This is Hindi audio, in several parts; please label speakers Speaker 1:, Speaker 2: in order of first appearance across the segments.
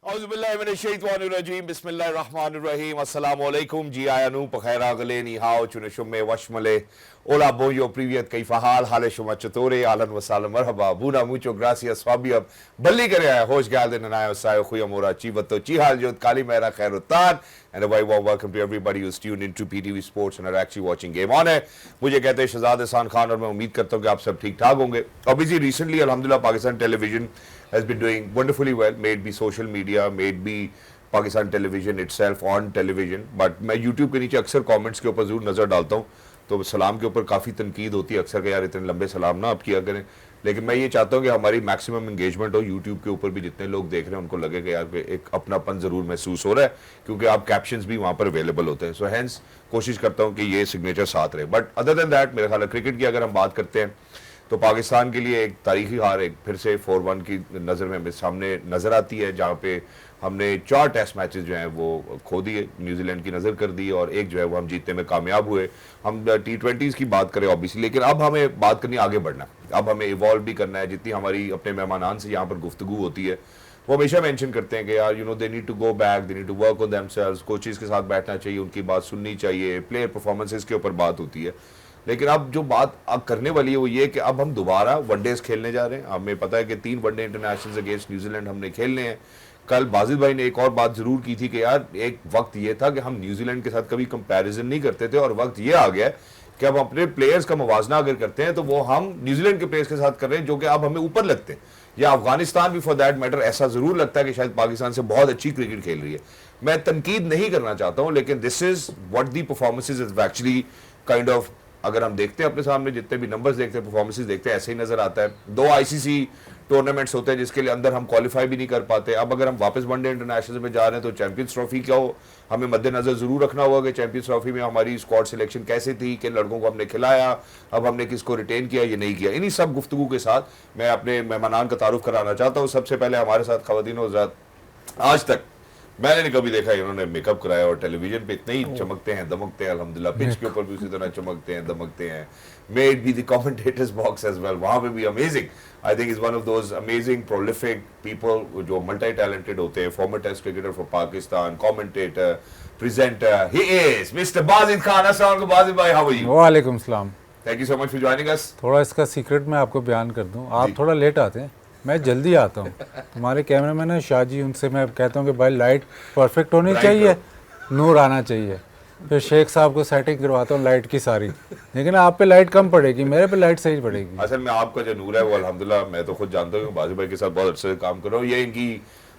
Speaker 1: औज़ुबिल्लाहिमिनश्शैतानिर्रजीम बिस्मिल्लाहिर्रहमानिर्रहीम अस्सलाम वालेकुम जी आयानू पखैरा गले निहाओ चुनशुमे वशमले ओला बोयो प्रीवियत कई फहाल हाले शुमा चतोरे आलन वसाल मरहबा बूना मुचो ग्रासियस फाबियब बल्ली करे आया होश गाल दिन नायो सायो खुया मोरा चीवतो चीहाल जोत काली मेरा खैरुत्तान and a very warm welcome to everybody who's tuned into PTV Sports and are actually watching game on है। मुझे कहते हैं शहजाद एहसान खान और मैं उम्मीद करता हूँ कि आप सब ठीक ठाक होंगे। Obviously recently अल्हम्दुलिल्लाह Pakistan television has been doing wonderfully well, may it be social media, may it be Pakistan television itself on television, but मैं YouTube के नीचे अक्सर कमेंट्स के ऊपर जरूर नज़र डालता हूँ तो सलाम के ऊपर काफ़ी तनकीद होती है अक्सर कि यार इतने लंबे सलाम ना आप किया करें, लेकिन मैं ये चाहता हूँ कि हमारी मैक्सिमम एंगेजमेंट हो यूट्यूब के ऊपर भी, जितने लोग देख रहे हैं उनको लगे कि यार एक अपनापन ज़रूर महसूस हो रहा है क्योंकि आप कैप्शंस भी वहाँ पर अवेलेबल होते हैं। सो हैंस कोशिश करता हूँ कि ये सिग्नेचर साथ रहे। बट अदर देन दैट मेरे ख्याल क्रिकेट की अगर हम बात करते हैं तो पाकिस्तान के लिए एक तारीखी हार एक फिर से 4-1 की नज़र में सामने नज़र आती है, जहाँ पे हमने 4 टेस्ट मैचेस जो हैं वो खो दिए, न्यूजीलैंड की नज़र कर दी और एक जो है वो हम जीतने में कामयाब हुए। हम T20s की बात करें ऑब्वियसली, लेकिन अब हमें बात करनी आगे बढ़ना, अब हमें इवॉल्व भी करना है। जितनी हमारी अपने मेहमानान से यहाँ पर गुफ्तगू होती है वो हमेशा मेंशन करते हैं कि यार you know they need to go back, they need to work on themselves, coaches के साथ बैठना चाहिए, उनकी बात सुननी चाहिए, प्लेयर परफॉर्मेंसेस के ऊपर बात होती है। लेकिन अब जो बात अब करने वाली है वो ये कि अब हम दोबारा वनडेज खेलने जा रहे हैं। हमें पता है कि 3 वनडे इंटरनेशनल अगेंस्ट न्यूजीलैंड हमने खेलने हैं। कल बाजिद भाई ने एक और बात जरूर की थी कि यार एक वक्त ये था कि हम न्यूजीलैंड के साथ कभी कंपैरिजन नहीं करते थे और वक्त ये आ गया कि अब अपने प्लेयर्स का मुवाजना अगर करते हैं तो वो हम न्यूजीलैंड के प्लेयर्स के साथ कर रहे हैं जो कि अब हमें ऊपर लगते हैं, या अफगानिस्तान भी फॉर दैट मैटर ऐसा जरूर लगता है कि शायद पाकिस्तान से बहुत अच्छी क्रिकेट खेल रही है। मैं तनकीद नहीं करना चाहता हूँ, लेकिन this is what the performances is actually kind of, अगर हम देखते हैं अपने सामने जितने भी नंबर्स देखते हैं, परफॉर्मेंसेस देखते हैं, ऐसे ही नजर आता है। 2 आईसीसी टूर्नामेंट्स होते हैं जिसके लिए अंदर हम क्वालिफाई भी नहीं कर पाते। अब अगर हम वापस वनडे इंटरनेशनल में जा रहे हैं तो चैंपियंस ट्रॉफी क्या हो, हमें मद्देनजर जरूर रखना होगा कि चैंपियंस ट्रॉफी में हमारी स्क्वाड सिलेक्शन कैसे थी, किन लड़कों को हमने खिलाया, अब हमने किसको रिटेन किया, ये नहीं किया। इन्हीं सब गुफ्तगू के साथ मैं अपने मेहमानान का तारुफ कराना चाहता हूँ। सबसे पहले हमारे साथ खवातीन हज़रात, आज तक मैंने नहीं कभी देखा इन्होंने मेकअप कराया और टेलीविजन पे इतने ही चमकते हैं दमकते हैं, अल्हम्दुलिल्लाह पिच के ऊपर भी उसी तरह चमकते हैं दमकते हैं। May it be the commentators box as well, वहां पे भी amazing, I think is one of those amazing prolific people जो मल्टी टैलेंटेड होते हैं। Former test cricketer for Pakistan, commentator, presenter, he is mister Bajid Khan. अस्सलाम वालेकुम बाजिद भाई, हाउ आर यू?
Speaker 2: वालेकुम सलाम।
Speaker 1: Thank you so much for joining us.
Speaker 2: थोड़ा इसका सीक्रेट मैं आपको बयान कर दूं, आप थोड़ा लेट आते हैं, मैं जल्दी आता हूँ। तुम्हारे कैमरामैन है शाह जी, उनसे मैं कहता हूँ कि भाई लाइट परफेक्ट होनी चाहिए, नूर आना चाहिए। फिर शेख साहब को सेटिंग करवाता हूँ लाइट की सारी, लेकिन आप पे लाइट कम पड़ेगी, मेरे पे लाइट सही पड़ेगी।
Speaker 1: असल में आपका जो नूर है वो अल्हम्दुलिल्लाह मैं तो खुद जानता हूँ, बाजी भाई के साथ बहुत अच्छे से काम कर रहा हूँ। ये इनकी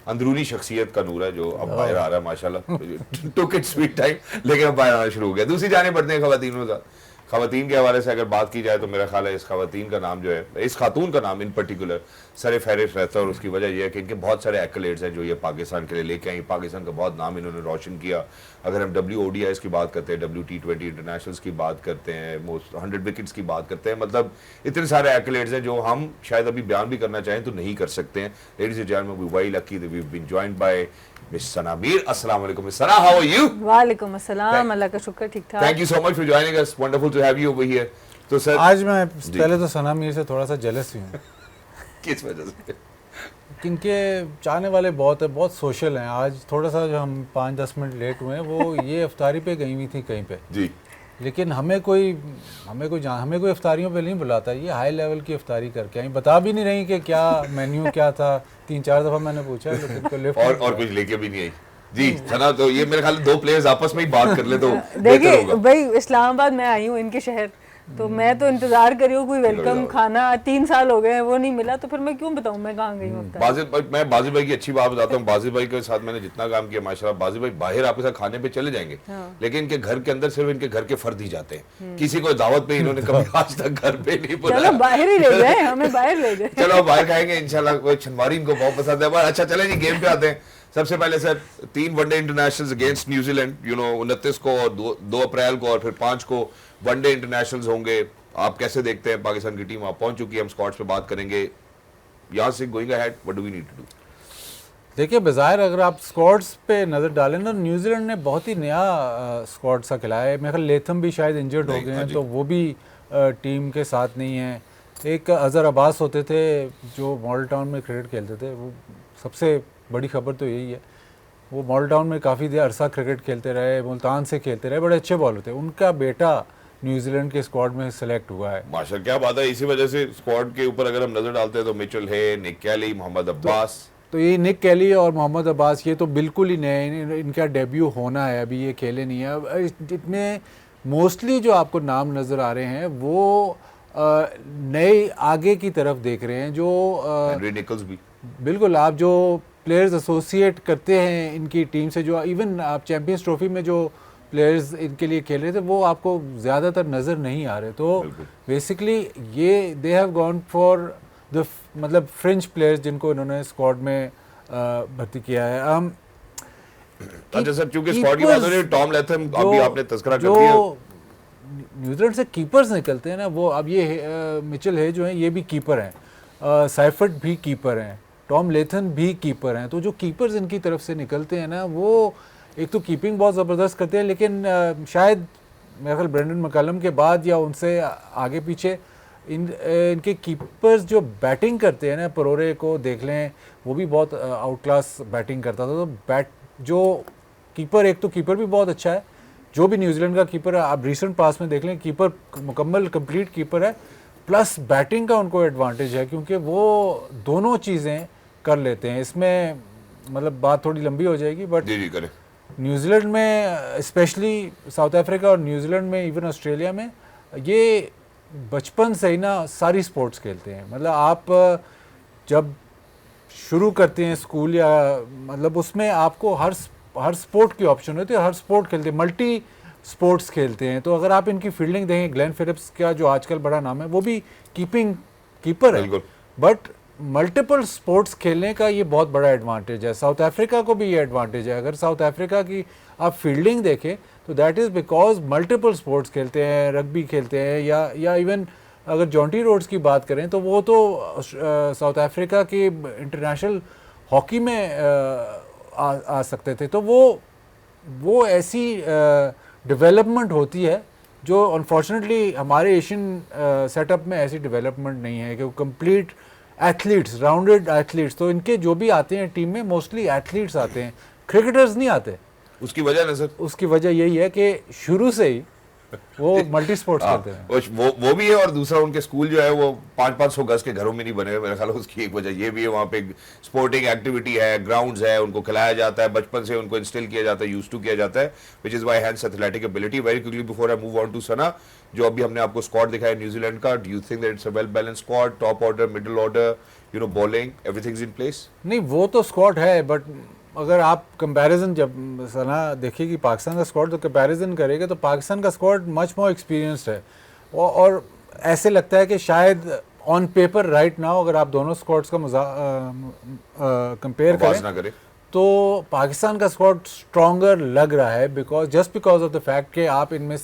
Speaker 1: अंदरूनी शख्सियत का नूर है जो अब बाहर आ रहा है माशाल्लाह। टुक इट स्वीट टाइम, लेकिन अब बाहर आना शुरू हो गया। दूसरी जाने बढ़ते हैं खवातीनों का। खवातीन के हवाले से अगर बात की जाए तो मेरा ख्याल है इस खवातीन का नाम जो है, इस खातून का नाम इन पर्टिकुलर सर फहरिस्त रहता है और उसकी वजह यह है कि इनके बहुत सारे एक्कलेट्स हैं जो ये पाकिस्तान के लिए लेके आई। पाकिस्तान का बहुत नाम इन्होंने रोशन किया। अगर हम WODIs की बात करते हैं, WT20 इंटरनेशनल्स की बात करते हैं, मोस्ट 100 विकेट्स की बात करते हैं, मतलब इतने सारे एक्कलेट्स हैं जो हम शायद अभी बयान भी करना चाहें तो नहीं कर सकते हैं। Ladies and gentleman, we very lucky that we have been joined by miss Sana Mir. अस्सलाम वालेकुम miss Sana, how are you?
Speaker 3: वालेकुम अस्सलाम, अल्लाह का शुक्र ठीक ठाक।
Speaker 1: Thank you so much for joining us, wonderful to have you over here. तो सर
Speaker 2: आज मैं पहले तो सना मीर से थोड़ा सा जेलस भी हूँ।
Speaker 1: किस वजह से?
Speaker 2: इनके चाहने वाले बहुत है, बहुत सोशल हैं। आज थोड़ा सा जो हम 5-10 मिनट लेट हुए हैं वो ये इफ्तारी पे गई हुई थी कहीं पे
Speaker 1: जी,
Speaker 2: लेकिन हमें कोई इफ्तारियों पे नहीं बुलाता। ये हाई लेवल की इफ्तारी करके आई, बता भी नहीं रही कि क्या मेन्यू क्या था। 3-4 दफ़ा मैंने पूछा लेकिन कोई लिफ्ट
Speaker 1: और कुछ लेके भी नहीं आई। जी सना, तो ये मेरे ख्याल 2 प्लेयर्स आपस में ही बात कर ले तो बेहतर
Speaker 3: देखिए
Speaker 1: होगा।
Speaker 3: भाई, इस्लामाबाद मैं आई हूँ इनके शहर, तो मैं तो इंतजार कर रही हूँ कोई वेलकम खाना। 3 साल हो गए हैं वो नहीं मिला, तो फिर मैं क्यों बताऊँ मैं कहाँ गई हूँ।
Speaker 1: मैं बाजिद भाई की अच्छी बात बताता हूँ। बाजिद भाई के साथ मैंने जितना काम किया माशाल्लाह, बाजिद भाई बाहर आपके साथ खाने पे चले जाएंगे, लेकिन इनके घर के अंदर सिर्फ इनके घर के फर्द ही जाते हैं। किसी को दावत पे इन्होंने कभी आज तक घर पे नहीं बुलाया।
Speaker 3: चलो बाहर ही ले जाए, हमें बाहर ले जाए।
Speaker 1: चलो बाहर खाएंगे इंशाल्लाह। छनवारी इनको बहुत पसंद है। अच्छा चले जी, गेम पे आते हैं। सबसे पहले sir 3 one day internationals against New Zealand, you know 29 को और 2 अप्रैल को और फिर 5 को वनडे इंटरनेशनल्स होंगे। आप कैसे देखते हैं? पाकिस्तान की टीम वहां पहुंच चुकी है, हम स्क्वाड्स पे बात करेंगे। यहाँ से going ahead what do we need to do?
Speaker 2: देखिए बज़ाहिर अगर आप स्क्वाड्स पे नज़र डालें ना, न्यूजीलैंड ने बहुत ही नया स्क्वाड सा खिलाया है। मेरे ख्याल लेथम भी शायद इंजर्ड हो गए हैं तो वो भी टीम के साथ नहीं है। एक अज़हर अब्बास होते थे जो मॉडल टाउन में क्रिकेट खेलते थे, वो सबसे बड़ी खबर तो यही है। वो मॉडल टाउन में काफ़ी देर अरसा क्रिकेट खेलते रहे, मुल्तान से खेलते रहे, बड़े अच्छे बॉलर थे। उनका बेटा न्यूजीलैंड के स्क्वाड में सेलेक्ट हुआ है।
Speaker 1: माशा क्या बात है। इसी वजह से स्क्वाड के ऊपर अगर हम नजर डालते हैं तो मिचेल है, निक कैली, मोहम्मद अब्बास।
Speaker 2: तो ये निक कैली और मोहम्मद अब्बास ये तो बिल्कुल ही नए, इनका डेब्यू होना है, अभी ये खेले नहीं है। अब इतने मोस्टली जो आपको नाम नज़र आ रहे हैं वो नए आगे की तरफ देख रहे हैं, जो
Speaker 1: हेनरी निकल्स भी
Speaker 2: बिल्कुल आप जो प्लेयर्स एसोसिएट करते हैं इनकी टीम से, जो इवन आप चैंपियंस ट्रॉफी में जो प्लेयर्स इनके लिए खेल रहे थे वो आपको ज़्यादातर नज़र नहीं आ रहे। तो बेसिकली ये they have gone for the मतलब फ्रेंच प्लेयर्स जिनको इन्होंने स्क्वाड में भर्ती किया है।
Speaker 1: अच्छा सर, चूंकि स्क्वाड की बात हो रही है, टॉम लैथम अभी आपने तस्करा कर दिया।
Speaker 2: न्यूजीलैंड से कीपर्स निकलते हैं ना, वो अब ये मिचेल है जो है ये भी कीपर हैं, साइफर्ट भी कीपर हैं, टॉम लेथन भी कीपर हैं। तो जो कीपर्स इनकी तरफ से निकलते हैं ना, वो एक तो कीपिंग बहुत ज़बरदस्त करते हैं, लेकिन शायद मेरे ख्याल ब्रेंडन मैकलम के बाद या उनसे आगे पीछे इनके कीपर्स जो बैटिंग करते हैं ना, परोरे को देख लें, वो भी बहुत आउट क्लास बैटिंग करता था। तो जो कीपर, एक तो कीपर भी बहुत अच्छा है, जो भी न्यूजीलैंड का कीपर है आप रिसेंट पास में देख लें, कीपर मुकम्मल कंप्लीट कीपर है, प्लस बैटिंग का उनको एडवांटेज है क्योंकि वो दोनों चीज़ें कर लेते हैं। इसमें मतलब बात थोड़ी लंबी हो जाएगी, बट
Speaker 1: जी करें।
Speaker 2: न्यूजीलैंड में स्पेशली साउथ अफ्रीका और न्यूजीलैंड में, इवन ऑस्ट्रेलिया में, ये बचपन से ही ना सारी स्पोर्ट्स खेलते हैं। मतलब आप जब शुरू करते हैं स्कूल या मतलब उसमें आपको हर स्पोर्ट की ऑप्शन होती है, हर स्पोर्ट खेलते हैं, मल्टी स्पोर्ट्स खेलते हैं। तो अगर आप इनकी फील्डिंग देखें, ग्लेन फिलिप्स का जो आजकल बड़ा नाम है, वो भी कीपर है, बट मल्टीपल स्पोर्ट्स खेलने का ये बहुत बड़ा एडवांटेज है। साउथ अफ्रीका को भी ये एडवांटेज है। अगर साउथ अफ्रीका की आप फील्डिंग देखें तो that is because multiple sports खेलते हैं, रग्बी खेलते हैं, या इवन अगर जॉन्टी रोड्स की बात करें तो वो तो साउथ अफ्रीका की इंटरनेशनल हॉकी में आ सकते थे। तो वो ऐसी डेवलपमेंट होती है जो अनफॉर्चुनेटली हमारे एशियन सेटअप में ऐसी डेवलपमेंट नहीं है कि कंप्लीट एथलीट्स, राउंडेड एथलीट्स। तो इनके जो भी आते हैं टीम में मोस्टली एथलीट्स आते हैं, क्रिकेटर्स नहीं आते।
Speaker 1: उसकी वजह ना सर,
Speaker 2: उसकी वजह यही है कि शुरू से ही वो मल्टी स्पोर्ट्स करते हैं।
Speaker 1: वो भी है, और दूसरा उनके स्कूल जो है वो 500-500 गज के घरों में नहीं बने हुए। मेरे ख्याल उसकी एक वजह ये भी है, वहाँ पे स्पोर्टिंग एक्टिविटी है, ग्राउंड्स है, उनको खिलाया जाता है, बचपन से उनको इंस्टिल किया जाता है, यूज्ड टू किया जाता है, which is why hence athletic ability. Very quickly before I move on to Sana, जो अभी हमने आपको स्क्वाड दिखाया न्यूजीलैंड का, do you think that it's a well balanced squad, top order, middle order, you know, bowling, everything is in place?
Speaker 2: नहीं, वो तो स्क्वाड है, बट अगर आप कंपैरिजन जब सना देखिएगी पाकिस्तान का स्क्वाड, तो कंपैरिजन करेगा तो पाकिस्तान का स्क्वाड मच मोर एक्सपीरियंस्ड है, और ऐसे लगता है कि शायद ऑन पेपर राइट नाउ अगर आप दोनों स्क्वाड्स का कंपेयर करें तो पाकिस्तान का स्क्वाड स्ट्रॉन्गर लग रहा है, just because of the fact कि आप इनमें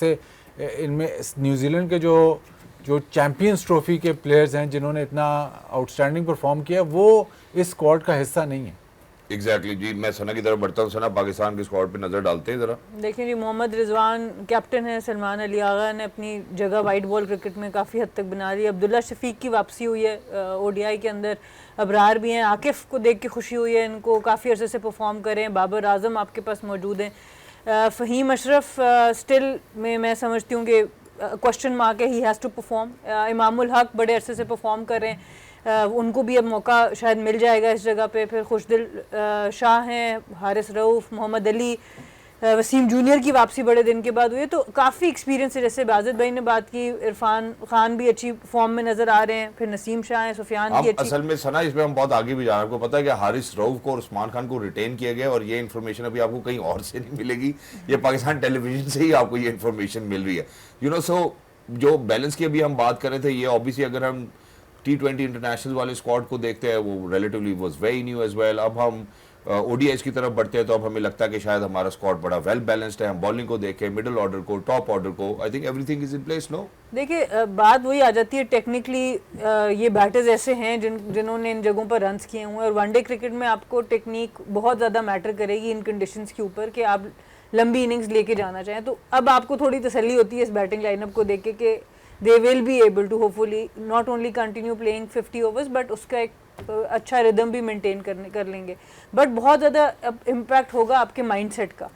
Speaker 2: न्यूजीलैंड के जो चैंपियंस ट्रॉफी के प्लेयर्स हैं जिन्होंने इतना आउटस्टैंडिंग परफॉर्म किया, वो इस स्क्वाड का हिस्सा नहीं है।
Speaker 1: एग्जैक्टली जी, मैं सना की तरफ बढ़ता हूँ। सना, पाकिस्तान के स्क्वाड पे नजर डालते हैं जरा।
Speaker 3: देखिए जी, मोहम्मद रिजवान कैप्टन है, सलमान अली आगा ने अपनी जगह वाइट बॉल क्रिकेट में काफ़ी हद तक बना ली, अब्दुल्ला शफीक की वापसी हुई है ओडीआई के अंदर, अबरार भी हैं, आकिफ को देख के खुशी हुई है, इनको काफ़ी अर्से से परफॉर्म कर रहे हैं, बाबर आजम आपके पास मौजूद हैं, फ़हीम अशरफ स्टिल में मैं समझती हूँ कि क्वेश्चन मार्क है, he has to perform, Imamul Haq बड़े अरसे से परफॉर्म कर रहे हैं, उनको भी अब मौका शायद मिल जाएगा इस जगह पे। फिर खुशदिल शाह हैं, हारिस रऊफ़, मोहम्मद अली, वसीम जूनियर की वापसी बड़े दिन के बाद हुई है, तो काफ़ी एक्सपीरियंस है। जैसे बाजिद भाई ने बात की, इरफान खान भी अच्छी फॉर्म में नज़र आ रहे हैं, फिर नसीम शाह हैं, सुफियान की अच्छी।
Speaker 1: असल में सना, इसमें हम बहुत आगे भी जा रहे हैं। आपको पता है कि हारिस रऊफ को और उस्मान खान को रिटेन किया गया, और ये इन्फॉर्मेशन अभी आपको कहीं और से नहीं मिलेगी, ये पाकिस्तान टेलीविजन से ही आपको ये इन्फॉर्मेशन मिल रही है। यू नो, सो जो बैलेंस की अभी हम बात कर रहे थे, ये ऑब्वियसली अगर हम T20 इंटरनेशनल वाले स्क्वाड को देखते हैं, वो relatively was very new age well. अब हम ओडीआईज की तरफ बढ़ते हैं तो अब हमें लगता है कि शायद हमारा स्क्वाड बड़ा वेल बैलेंस्ड है। हम बॉलिंग को देखें, मिडिल ऑर्डर को, टॉप ऑर्डर को, I think everything is in place. No,
Speaker 3: देखिए बात वही आ जाती है, टेक्निकली ये बैटर्स ऐसे हैं जिन्होंने इन जगहों पर रन्स किए हुए हैं, और वनडे क्रिकेट में आपको टेक्निक बहुत ज़्यादा मैटर करेगी इन कंडीशंस के ऊपर कि आप लंबी इनिंग्स लेके जाना चाहें। तो अब आपको थोड़ी तसल्ली होती है इस बैटिंग लाइनअप को देख के कि they will be able to hopefully not only continue playing 50 overs but उसका एक अच्छा रिदम भी मेंटेन कर लेंगे, बट बहुत ज़्यादा इम्पैक्ट होगा आपके माइंडसेट का।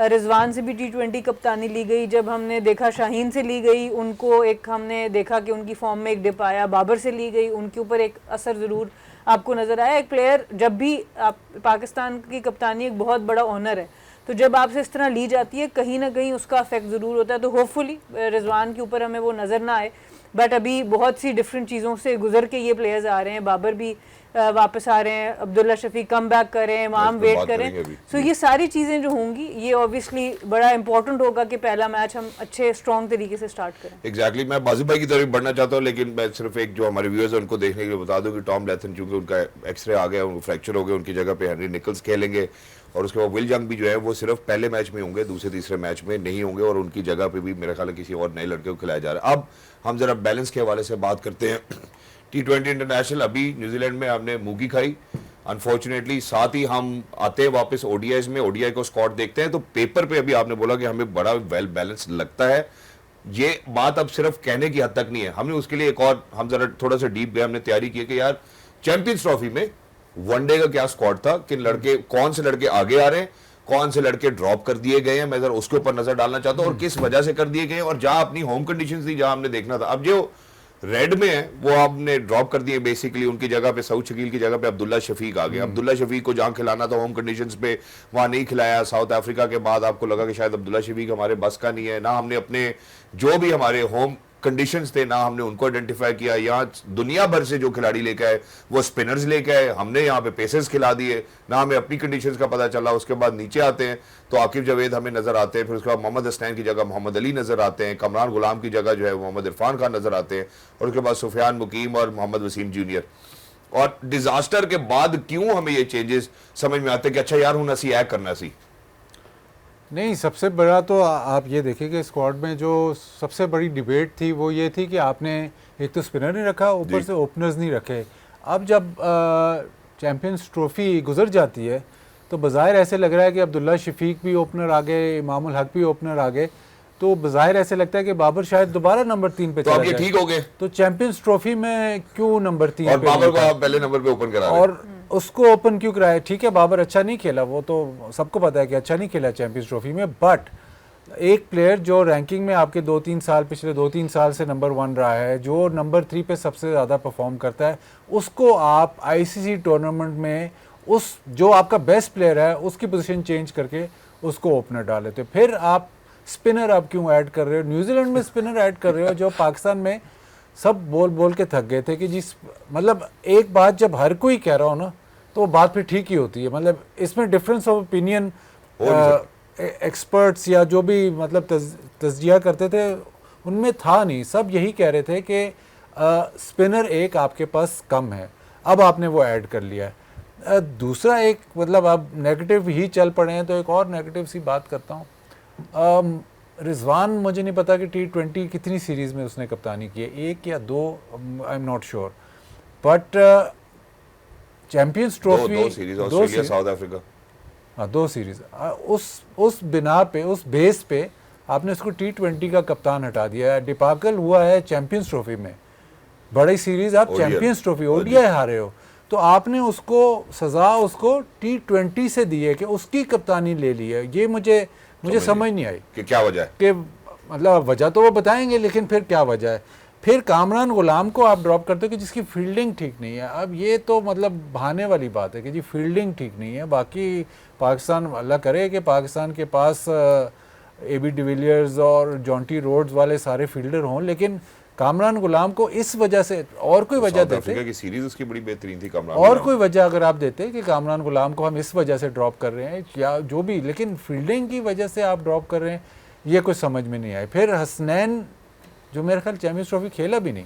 Speaker 3: रिजवान से भी T20 कप्तानी ली गई, जब हमने देखा शाहीन से ली गई, उनको एक हमने देखा कि उनकी फॉर्म में एक डिप आया, बाबर से ली गई, उनके ऊपर एक असर ज़रूर आपको नज़र आया। एक प्लेयर जब भी आप पाकिस्तान की कप्तानी एक बहुत बड़ा ऑनर है, तो जब आपसे इस तरह ली जाती है कहीं ना कहीं उसका इफेक्ट ज़रूर होता है। तो होपफुली रिजवान के ऊपर हमें वो नज़र ना आए, बट अभी बहुत सी डिफरेंट चीज़ों से गुजर के ये प्लेयर्स आ रहे हैं। बाबर भी वापस आ रहे हैं, अब्दुल्ला शफीक कम बैक कर रहे हैं, इमाम वेट करें। सो ये सारी चीज़ें जो होंगी ये ऑब्वियसली बड़ा इंपॉर्टेंट होगा कि पहला मैच हम अच्छे स्ट्रॉन्ग तरीके से स्टार्ट करें।
Speaker 1: एग्जैक्टली मैं बाजी भाई की तरफ बढ़ना चाहता हूँ, लेकिन मैं सिर्फ एक जो हमारे व्यूअर्स हैं उनको देखने के लिए बता दूं कि टॉम लैथन चूंकि उनका एक्सरे आ गया, उनको फ्रैक्चर हो गया, उनकी जगह पे हेनरी निकल्स खेलेंगे, और उसके बाद विल जंग भी जो है वो सिर्फ पहले मैच में होंगे, दूसरे तीसरे मैच में नहीं होंगे, और उनकी जगह पे भी मेरा ख्याल है किसी और नए लड़के को खिलाया जा रहा है। अब हम जरा बैलेंस के हवाले से बात करते हैं। T20 इंटरनेशनल अभी न्यूजीलैंड में हमने मूंगी खाई अनफॉर्चुनेटली, साथ ही हम आते हैं वापस ओडीआई में, ओडीआई को स्कॉट देखते हैं तो पेपर पे अभी आपने बोला कि हमें बड़ा वेल बैलेंस लगता है। ये बात अब सिर्फ कहने की हद तक नहीं है, हमने उसके लिए एक और हम जरा थोड़ा सा डीप गए, हमने तैयारी की कि यार चैंपियंस ट्रॉफी में वनडे का क्या स्क्वाड था, किन लड़के कौन से लड़के आगे आ रहे हैं, कौन से लड़के ड्रॉप कर दिए गए हैं, मैं जरा उसके ऊपर नजर डालना चाहता हूं और किस वजह से कर दिए गए और जहां अपनी होम कंडीशंस थी जहां हमने देखना था। अब जो रेड में है वो आपने ड्रॉप कर दिए बेसिकली, उनकी जगह पे सऊद शकील की जगह पे अब्दुल्ला शफीक आ गए। अब्दुल्ला शफीक को जहां खिलाना था होम कंडीशंस पे वहां नहीं खिलाया। साउथ अफ्रीका के बाद आपको लगा कि शायद अब्दुल्ला शफीक हमारे बस का नहीं है, ना हमने अपने जो भी हमारे होम कंडीशंस थे ना हमने उनको आइडेंटिफाई किया। यहाँ दुनिया भर से जो खिलाड़ी लेके आए वो स्पिनर्स लेके आए, हमने यहाँ पे पेसर्स खिला दिए, ना हमें अपनी कंडीशंस का पता चला। उसके बाद नीचे आते हैं तो आकिब जावेद हमें नजर आते हैं, फिर उसके बाद मोहम्मद हसनैन की जगह मोहम्मद अली नजर आते हैं, कमरान गुलाम की जगह जो है मोहम्मद इरफान खान नजर आते हैं, और उसके बाद सुफियान मुकीम और मोहम्मद वसीम जूनियर। और डिजास्टर के बाद क्यों हमें ये चेंजेस समझ में आते हैं कि अच्छा यार हूं असी ऐ करना सी।
Speaker 2: नहीं, सबसे बड़ा तो आप ये देखिए कि स्क्वाड में जो सबसे बड़ी डिबेट थी वो ये थी कि आपने एक तो स्पिनर नहीं रखा, ऊपर से ओपनर्स नहीं रखे। अब जब चैम्पियंस ट्रॉफी गुजर जाती है तो बज़ाहिर ऐसे लग रहा है कि अब्दुल्ला शफीक भी ओपनर आ गए, इमामुल हक भी ओपनर आ गए, तो बज़ाहिर ऐसे लगता है कि बाबर शायद दोबारा नंबर 3 पे
Speaker 1: तो अब ये ठीक हो गए,
Speaker 2: तो चैंपियंस ट्रॉफी में क्यों नंबर 3
Speaker 1: और बाबर को आप पहले नंबर पे ओपन करा रहे हैं।
Speaker 2: और उसको ओपन क्यों कराया? ठीक है, बाबर अच्छा नहीं खेला, वो तो सबको पता है कि अच्छा नहीं खेला चैंपियंस ट्रॉफी में, बट एक प्लेयर जो रैंकिंग में आपके 2-3 साल पिछले 2-3 साल से नंबर 1 रहा है, जो नंबर 3 पे सबसे ज़्यादा परफॉर्म करता है, उसको आप आईसीसी टूर्नामेंट में उस जो आपका बेस्ट प्लेयर है उसकी पोजीशन चेंज करके उसको ओपनर डाल लेते। फिर आप स्पिनर आप क्यों ऐड कर रहे हो? न्यूजीलैंड में स्पिनर ऐड कर रहे हो जो पाकिस्तान में सब बोल बोल के थक गए थे कि जिस मतलब एक बात जब हर कोई कह रहा हो ना तो वो बात फिर ठीक ही होती है। मतलब इसमें डिफरेंस ऑफ ओपिनियन एक्सपर्ट्स या जो भी मतलब तज्जिया करते थे उनमें था नहीं, सब यही कह रहे थे कि स्पिनर एक आपके पास कम है, अब आपने वो ऐड कर लिया है। दूसरा एक मतलब अब नेगेटिव ही चल पड़े हैं तो एक और नेगेटिव सी बात करता हूँ। रिजवान मुझे नहीं पता कि T20 कितनी सीरीज़ में उसने कप्तानी की है, 1 या 2, I am not sure, but champions trophy
Speaker 1: 2 series Australia south Africa,
Speaker 2: हाँ 2 सीरीज़। उस बिना पे उस बेस पे आपने उसको T20 का कप्तान हटा दिया है। डिपाकल हुआ है चैंपियंस ट्रॉफी में, बड़ी सीरीज़ आप चैंपियंस ट्रॉफी ओडीआई हारे हो, तो आपने उसको सज़ा उसको T20 से दी है कि उसकी कप्तानी ले ली है। ये मुझे समझ नहीं आई
Speaker 1: कि क्या वजह है,
Speaker 2: कि मतलब वजह तो वो बताएंगे लेकिन फिर क्या वजह है। फिर कामरान गुलाम को आप ड्रॉप करते हो कि जिसकी फील्डिंग ठीक नहीं है। अब ये तो मतलब बहाने वाली बात है कि जी फील्डिंग ठीक नहीं है। बाकी पाकिस्तान, अल्लाह करे कि पाकिस्तान के पास AB डिविलियर्स और जॉन्टी रोड्स वाले सारे फील्डर हों, लेकिन कामरान गुलाम को इस वजह से और कोई वजह देते
Speaker 1: की सीरीज उसकी बड़ी बेहतरीन थी कामरान
Speaker 2: और कोई वजह अगर आप देते कि कामरान गुलाम को हम इस वजह से ड्रॉप कर रहे हैं या जो भी, लेकिन फील्डिंग की वजह से आप ड्रॉप कर रहे हैं, ये कुछ समझ में नहीं आए। फिर हसनैन जो मेरे ख्याल चैंपियंस ट्रॉफी खेला भी नहीं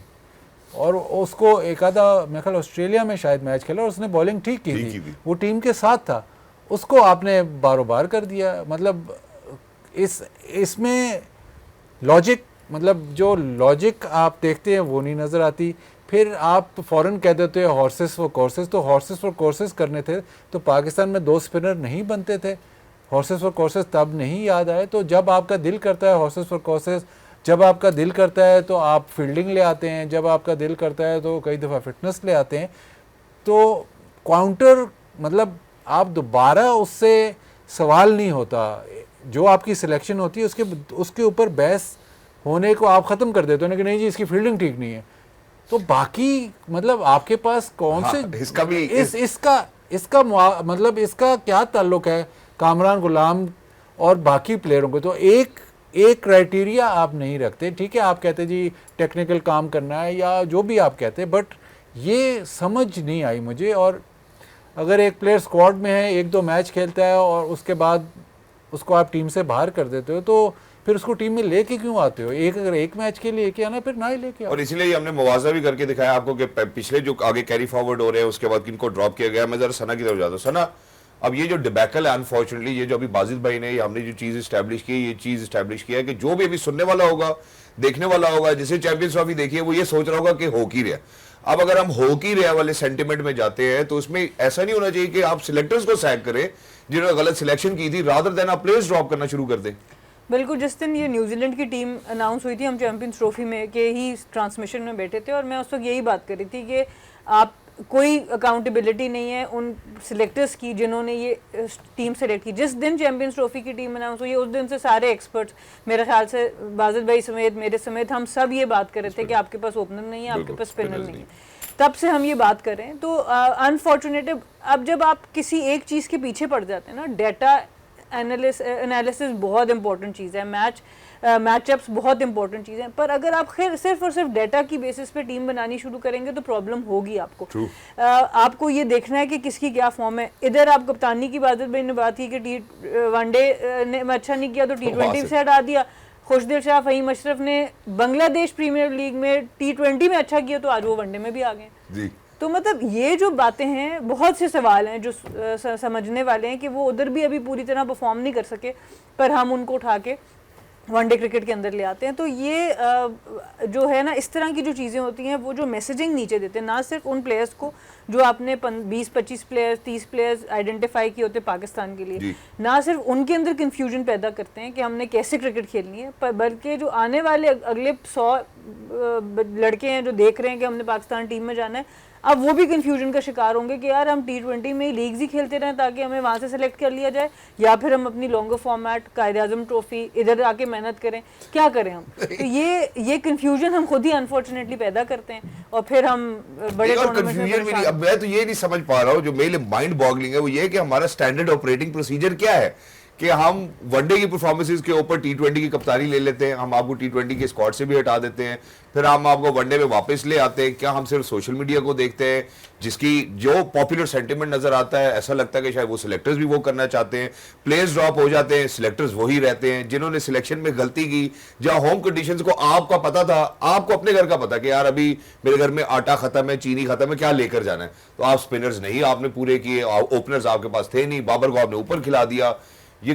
Speaker 2: और उसको एक आधा मेरे ख्याल ऑस्ट्रेलिया में शायद मैच खेला और उसने बॉलिंग ठीक की थी, वो टीम के साथ था, उसको आपने बारों बार कर दिया। मतलब इसमें लॉजिक, मतलब जो लॉजिक आप देखते हैं वो नहीं नज़र आती। फिर आप फ़ौरन कह देते हो हॉर्सेस फॉर कोर्सेस, तो हॉर्सेस फॉर कोर्सेस करने थे तो पाकिस्तान में 2 स्पिनर नहीं बनते थे। हॉर्सेस फॉर कोर्सेस तब नहीं याद आए, तो जब आपका दिल करता है हॉर्सेस फॉर कोर्सेस, जब आपका दिल करता है तो आप फील्डिंग ले आते हैं, जब आपका दिल करता है तो कई दफ़ा फिटनेस ले आते हैं। तो काउंटर मतलब आप दोबारा उससे सवाल नहीं होता, जो आपकी सिलेक्शन होती है उसके ऊपर बहस होने को आप ख़त्म कर देते हो ना कि नहीं जी इसकी फील्डिंग ठीक नहीं है। तो बाकी मतलब आपके पास कौन से
Speaker 1: इसका भी
Speaker 2: मतलब इसका क्या ताल्लुक है कामरान गुलाम और बाकी प्लेयरों को। तो एक क्राइटेरिया आप नहीं रखते, ठीक है, आप कहते जी टेक्निकल काम करना है या जो भी आप कहते, बट ये समझ नहीं आई मुझे। और अगर एक प्लेयर स्क्वाड में है, 1-2 मैच खेलता है और उसके बाद उसको आप टीम से बाहर कर देते हो, तो फिर उसको टीम में लेके क्यों आते हो? अगर एक मैच के लिए लेके आना, फिर ना ही लेके आओ।
Speaker 1: और इसलिए हमने मुवाजा भी करके दिखाया आपको कि पिछले जो आगे कैरी फॉरवर्ड हो रहे हैं उसके बाद किनको ड्रॉप किया गया। मैं जरा सना की तरफ जाता हूँ। सना, अब ये जो डिबैकल है अनफॉर्चुनेटली, ये जो अभी बाजिद भाई ने हमने जो चीज स्टैब्लिश की, ये चीज स्टैब्लिश किया है कि जो भी अभी सुनने वाला होगा, देखने वाला होगा, जिसे चैंपियंस ट्रॉफी देखी है, वो ये सोच रहा होगा कि हो की रहा। अब अगर हम हो की रहा वाले सेंटिमेंट में जाते हैं तो उसमें ऐसा नहीं होना चाहिए कि आप सिलेक्टर्स को सैक करें जिन्होंने गलत सिलेक्शन की थी, रादर देन आप प्लेयर्स ड्रॉप करना शुरू कर दें।
Speaker 3: बिल्कुल, जिस दिन ये न्यूजीलैंड की टीम अनाउंस हुई थी, हम चैंपियंस ट्रॉफी में के ही ट्रांसमिशन में बैठे थे और मैं उस वक्त यही बात कर रही थी कि आप कोई अकाउंटेबिलिटी नहीं है उन सिलेक्टर्स की जिन्होंने ये टीम सेलेक्ट की। जिस दिन चैंपियंस ट्रॉफी की टीम अनाउंस हुई उस दिन से सारे एक्सपर्ट्स, मेरे ख्याल से बाजिद भाई समेत, मेरे समेत, हम सब ये बात कर रहे थे कि आपके पास ओपनर नहीं है, आपके पास स्पिनर नहीं है। तब से हम ये बात कर रहे हैं। तो अनफॉर्चुनेट, अब जब आप किसी एक चीज़ के पीछे पड़ जाते हैं ना, डेटा एनालिसिस बहुत इंपॉर्टेंट चीज़ है, मैचअप्स बहुत इंपॉर्टेंट चीज़ है, पर अगर आप सिर्फ और सिर्फ डेटा की बेसिस पे टीम बनानी शुरू करेंगे तो प्रॉब्लम होगी आपको। आपको ये देखना है कि किसकी क्या फॉर्म है। इधर आप कप्तानी की बात ने बात की कि वनडे ने अच्छा नहीं किया तो T20 से हटा दिया। खुशदिल शाह, फ़हीम अशरफ ने बांग्लादेश प्रीमियर लीग में T20 में अच्छा किया तो आज वो वनडे में भी आ गए। तो मतलब ये जो बातें हैं, बहुत से सवाल हैं जो समझने वाले हैं कि वो उधर भी अभी पूरी तरह परफॉर्म नहीं कर सके, पर हम उनको उठा के वनडे क्रिकेट के अंदर ले आते हैं। तो ये जो है ना, इस तरह की जो चीज़ें होती हैं, वो जो मैसेजिंग नीचे देते हैं, ना सिर्फ उन प्लेयर्स को जो आपने 20-25 प्लेयर्स 30 प्लेयर्स आइडेंटिफाई किए होते पाकिस्तान के लिए, ना सिर्फ उनके अंदर कन्फ्यूजन पैदा करते हैं कि हमने कैसे क्रिकेट खेलनी है, पर बल्कि जो आने वाले अगले 100 लड़के हैं जो देख रहे हैं कि हमने पाकिस्तान टीम में जाना है, अब वो भी कंफ्यूजन का शिकार होंगे कि यार हम T20 में लीग्स ही खेलते रहें ताकि हमें वहाँ से सेलेक्ट कर लिया जाए, या फिर हम अपनी लॉन्गर फॉर्मेट कायद-ए-आज़म ट्रॉफी इधर आके मेहनत करें, क्या करें हम? तो ये कंफ्यूजन हम खुद ही अनफॉर्चुनेटली पैदा करते हैं और फिर हम बड़े
Speaker 1: कंफ्यूजन भी नहीं। अब मैं तो ये नहीं समझ पा रहा हूँ, जो मेरे लिए माइंड बॉगलिंग है वो ये कि हमारा स्टैंडर्ड ऑपरेटिंग प्रोसीजर क्या है कि हम वनडे की परफॉर्मेंसेस के ऊपर T20 की कप्तानी ले लेते हैं, हम आपको T20 के स्क्वाड से भी हटा देते हैं, फिर हम आपको वनडे में वापस ले आते हैं। क्या हम सिर्फ सोशल मीडिया को देखते हैं जिसकी जो पॉपुलर सेंटिमेंट नजर आता है, ऐसा लगता है कि शायद वो सिलेक्टर्स भी वो करना चाहते हैं, प्लेयर्स ड्रॉप हो जाते हैं, सिलेक्टर्स वही रहते हैं जिन्होंने सिलेक्शन में गलती की, जहां होम कंडीशंस को आपका पता था, आपको अपने घर का पता कि यार अभी मेरे घर में आटा खत्म है, चीनी खत्म है, क्या लेकर जाना है, तो आप स्पिनर्स नहीं आपने पूरे किए, ओपनर्स आपके पास थे नहीं, बाबर को आपने ऊपर खिला दिया। ये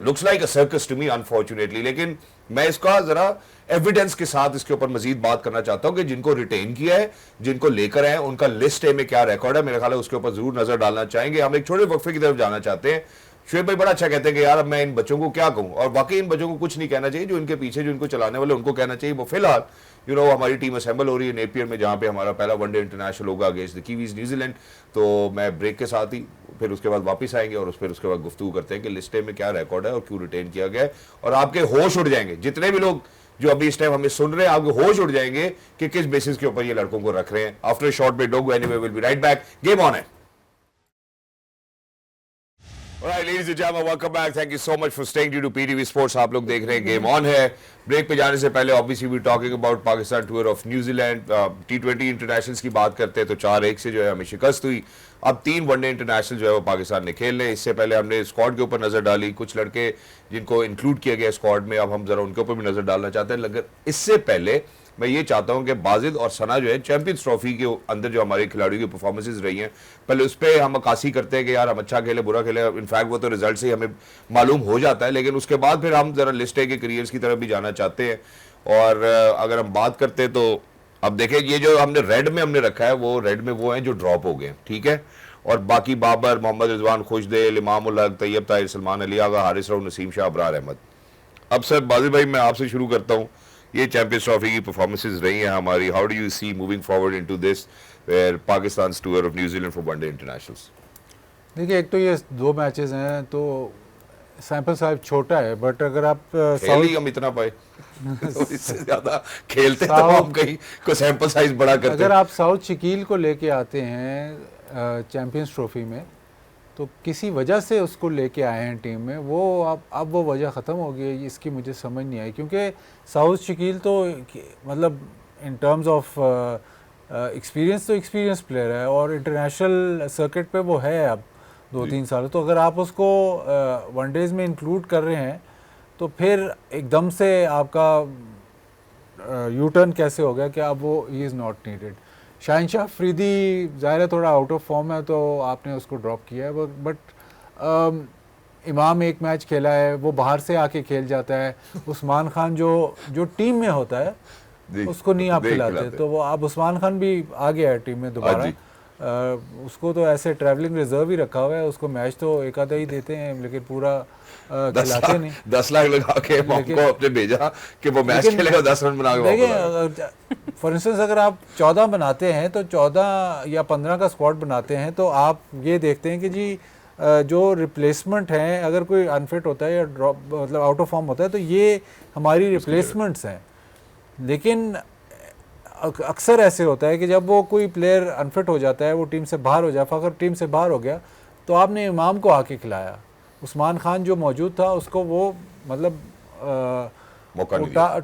Speaker 1: looks like a circus to me unfortunately. लेकिन मैं इसका जरा एविडेंस के साथ इसके ऊपर मजीद बात करना चाहता हूं कि जिनको रिटेन किया है, जिनको लेकर आए, उनका लिस्ट ए में क्या रिकॉर्ड है, मेरे ख्याल है उसके ऊपर जरूर नजर डालना चाहेंगे। हम एक छोटे वक्फे की तरफ जाना चाहते हैं। शुएब भाई बड़ा अच्छा कहते हैं कि यार अब मैं इन बच्चों को क्या कहूं, और वाकई इन बच्चों को कुछ नहीं कहना चाहिए, जो इनके पीछे जो इनको चलाने वाले उनको कहना चाहिए। वो फिलहाल हमारी टीम असेंबल हो रही है नेपियर में, जहां पे हमारा पहला वनडे इंटरनेशनल होगा अगेंस्ट द कीवीज न्यूजीलैंड। तो मैं ब्रेक के साथ ही फिर उसके बाद वापस आएंगे और फिर उसके बाद गुफ्तगू करते हैं कि लिस्ट में क्या रिकॉर्ड है और क्यों रिटेन किया गया है, और आपके होश उड़ जाएंगे जितने भी लोग जो अभी इस टाइम हमें सुन रहे हैं, आपके होश उड़ जाएंगे कि किस बेसिस के ऊपर ये लड़कों को रख रहे हैं। After short break, don't go anywhere, will be right back. Game on है। Alright, ladies and gentlemen, welcome back. Thank you so much for staying due to PTV Sports. आप लोग देख रहे हैं गेम ऑन है। ब्रेक पे जाने से पहले obviously we talking about Pakistan tour of न्यूजीलैंड। T20 इंटरनेशनल्स की बात करते हैं तो 4-1 से जो है हमें शिकस्त हुई। अब 3 वनडे इंटरनेशनल जो है वो पाकिस्तान ने खेलने। इससे पहले हमने स्क्वाड के ऊपर नजर डाली, कुछ लड़के जिनको इंक्लूड किया गया स्क्वाड में, अब हम जरा उनके ऊपर भी नजर डालना चाहते हैं। लेकिन इससे पहले मैं ये चाहता हूं कि बाजिद और सना जो है चैंपियंस ट्रॉफी के अंदर जो हमारे खिलाड़ियों की परफॉर्मेंसेज रही हैं, पहले उस पर हम अक्कासी करते हैं कि यार हम अच्छा खेले बुरा खेले। इनफैक्ट वो तो रिजल्ट से ही हमें मालूम हो जाता है, लेकिन उसके बाद फिर हम जरा लिस्ट के करियर्स की तरफ भी जाना चाहते हैं। और अगर हम बात करते हैं तो अब देखें, ये जो हमने रेड में हमने रखा है, वो रेड में वो हैं जो ड्रॉप हो गए, ठीक है। और बाकी बाबर, मोहम्मद रिजवान, खुशदिल, इमाम उल हक, तैयब ताहिर, सलमान अली आगा, हारिस राव, नसीम शाह, अबरार अहमद। अब सर बाजिद भाई मैं आपसे शुरू करता हूँ। ये चैंपियंस ट्रॉफी की परफॉर्मेंसेज रही हैं हमारी, how do you see moving forward into this where Pakistan's tour of New Zealand for one-day internationals?
Speaker 2: देखिए, एक तो ये 2 मैचेस हैं तो सैंपल साइज छोटा है, बट अगर आप
Speaker 1: खेल ही हम इतना पाए तो इससे ज्यादा खेलते तो हम कहीं को सैंपल साइज बड़ा करते।
Speaker 2: अगर आप साउथ शकील को लेके आते हैं चैंपियंस ट्रॉफी में, तो किसी वजह से उसको लेके आए हैं टीम में, वो अब वो वजह ख़त्म हो गई है, इसकी मुझे समझ नहीं आई। क्योंकि साउथ शकील तो मतलब इन टर्म्स ऑफ एक्सपीरियंस तो एक्सपीरियंस प्लेयर है और इंटरनेशनल सर्किट पे वो है अब 2-3 साल। तो अगर आप उसको वनडेज में इंक्लूड कर रहे हैं तो फिर एकदम से आपका यू टर्न कैसे हो गया कि अब वो he is not needed. Shaheen Afridi ज़ाहिर है थोड़ा आउट ऑफ फॉर्म है तो आपने उसको ड्रॉप किया है, बट इमाम एक मैच खेला है, वो बाहर से आके खेल जाता है। उस्मान खान जो टीम में होता है उसको नहीं आप खिलाते, तो वो अब उस्मान खान भी आ गया है टीम में दोबारा। उसको तो ऐसे ट्रैवलिंग रिजर्व ही रखा हुआ है, उसको मैच तो एक आधा ही देते हैं लेकिन पूरा खिलाते नहीं।
Speaker 1: 10 लाख लगा के को अपने भेजा कि वो मैच खेलेगा 10 रन बना के।
Speaker 2: देखिए फॉर इंस्टेंस अगर आप 14 बनाते हैं तो 14 या 15 का स्क्वाड बनाते हैं तो आप ये देखते हैं कि जी जो रिप्लेसमेंट हैं, अगर कोई अनफिट होता है या ड्रॉप मतलब आउट ऑफ फॉर्म होता है तो ये हमारी रिप्लेसमेंट्स हैं। लेकिन अक्सर ऐसे होता है कि जब वो कोई प्लेयर अनफिट हो जाता है, वो टीम से बाहर हो जाए, अगर टीम से बाहर हो गया तो आपने इमाम को आके खिलाया, उस्मान खान जो मौजूद था उसको वो मतलब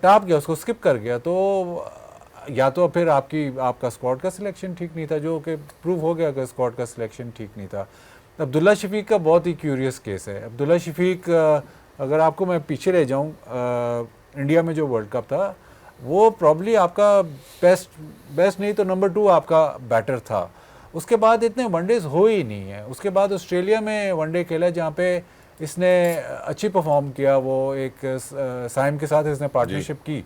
Speaker 2: टाप गया, उसको स्किप कर गया। तो या तो फिर आपका स्क्वाड का सिलेक्शन ठीक नहीं था, जो कि प्रूव हो गया कि स्क्वाड का सिलेक्शन ठीक नहीं था। अब्दुल्ला शफीक का बहुत ही क्यूरियस केस है। अब्दुल्ला शफीक, अगर आपको मैं पीछे ले जाऊँ, इंडिया में जो वर्ल्ड कप था वो प्रॉब्ली आपका बेस्ट नहीं तो नंबर 2 आपका बैटर था। उसके बाद इतने वनडेज हो ही नहीं है। उसके बाद ऑस्ट्रेलिया में वनडे खेला जहाँ पे इसने अच्छी परफॉर्म किया, वो एक साइम के साथ इसने पार्टनरशिप की,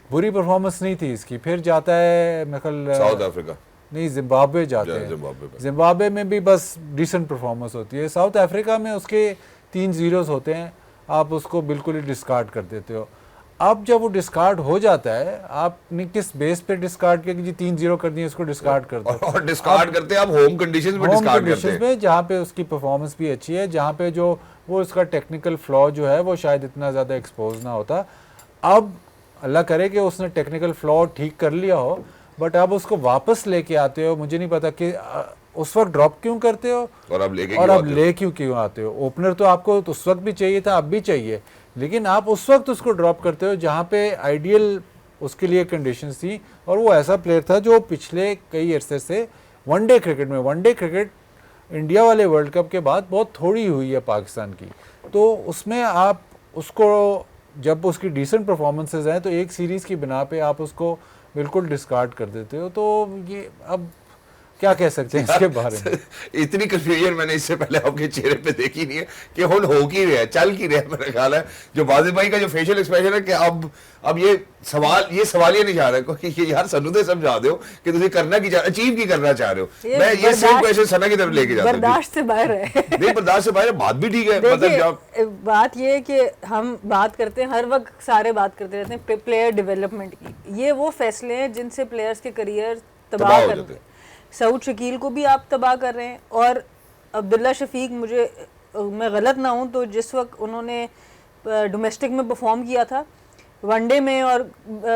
Speaker 2: बुरी परफॉर्मेंस नहीं थी इसकी। फिर जाता है मेरे
Speaker 1: साउथ अफ्रीका
Speaker 2: नहीं जिम्बाब्वे जाते हैं, जिम्बाब्वे में भी बस डिसेंट परफॉर्मेंस होती है। साउथ अफ्रीका में उसके 3 जीरोस होते हैं, आप उसको बिल्कुल ही डिस्कार्ड कर देते हो। अब जब वो डिस्कार्ड हो जाता है, आपने किस बेस पे डिस्कार्ड किया कि जी 3-0 कर दिए, इसको डिस्कार्ड कर दो।
Speaker 1: और डिस्कार्ड करते हैं आप होम कंडीशंस में डिस्कार्ड करते हैं,
Speaker 2: जहाँ पे उसकी परफॉर्मेंस भी अच्छी है, जहाँ पे जो वो उसका टेक्निकल फ्लॉ जो है वो शायद इतना ज़्यादा एक्सपोज ना होता। अब अल्लाह करे कि उसने टेक्निकल फ्लॉ ठीक कर लिया हो, बट अब उसको वापस लेके आते हो, मुझे नहीं पता कि उस वक्त ड्रॉप क्यों करते हो और अब ले क्यों आते हो। ओपनर तो आपको तो उस वक्त भी चाहिए था, अब भी चाहिए, लेकिन आप उस वक्त उसको ड्रॉप करते हो जहाँ पे आइडियल उसके लिए कंडीशंस थी। और वो ऐसा प्लेयर था जो पिछले कई अरसे से वनडे क्रिकेट इंडिया वाले वर्ल्ड कप के बाद बहुत थोड़ी हुई है पाकिस्तान की, तो उसमें आप उसको जब उसकी डिसेंट परफॉर्मेंसेज हैं तो एक सीरीज़ की बिना पे आप उसको बिल्कुल डिस्कार्ड कर देते हो। तो ये अब क्या कह सकते हैं इसके बारे में?
Speaker 1: इतनी कंफ्यूजन मैंने इससे पहले आपके चेहरे पे देखी नहीं है कि हुन हो की रहा है, चल की रहा है। मेरा ख्याल है जो वाजिद भाई का जो फेशियल एक्सप्रेशन है कि अब ये सवाल ये नहीं जा रहा है कि यार सन्नू दे समझा दो कि तुझे करना की अचीव की करना चाह रहे हो। मैं ये सेम क्वेश्चन सना की तरफ लेके जाता हूं।
Speaker 3: बर्दाश्त से बाहर है।
Speaker 1: नहीं, बर्दाश्त से बाहर है, बात भी ठीक है। मतलब
Speaker 3: बात ये है कि हम बात करते हैं, हर वक्त सारे बात करते रहते हैं प्लेयर डेवलपमेंट की। ये वो फैसले हैं जिनसे प्लेयर्स के करियर तबाह कर देते हैं। सऊद शकील को भी आप तबाह कर रहे हैं, और अब्दुल्ला शफीक, मैं गलत ना हूँ तो जिस वक्त उन्होंने डोमेस्टिक में परफॉर्म किया था, वनडे में और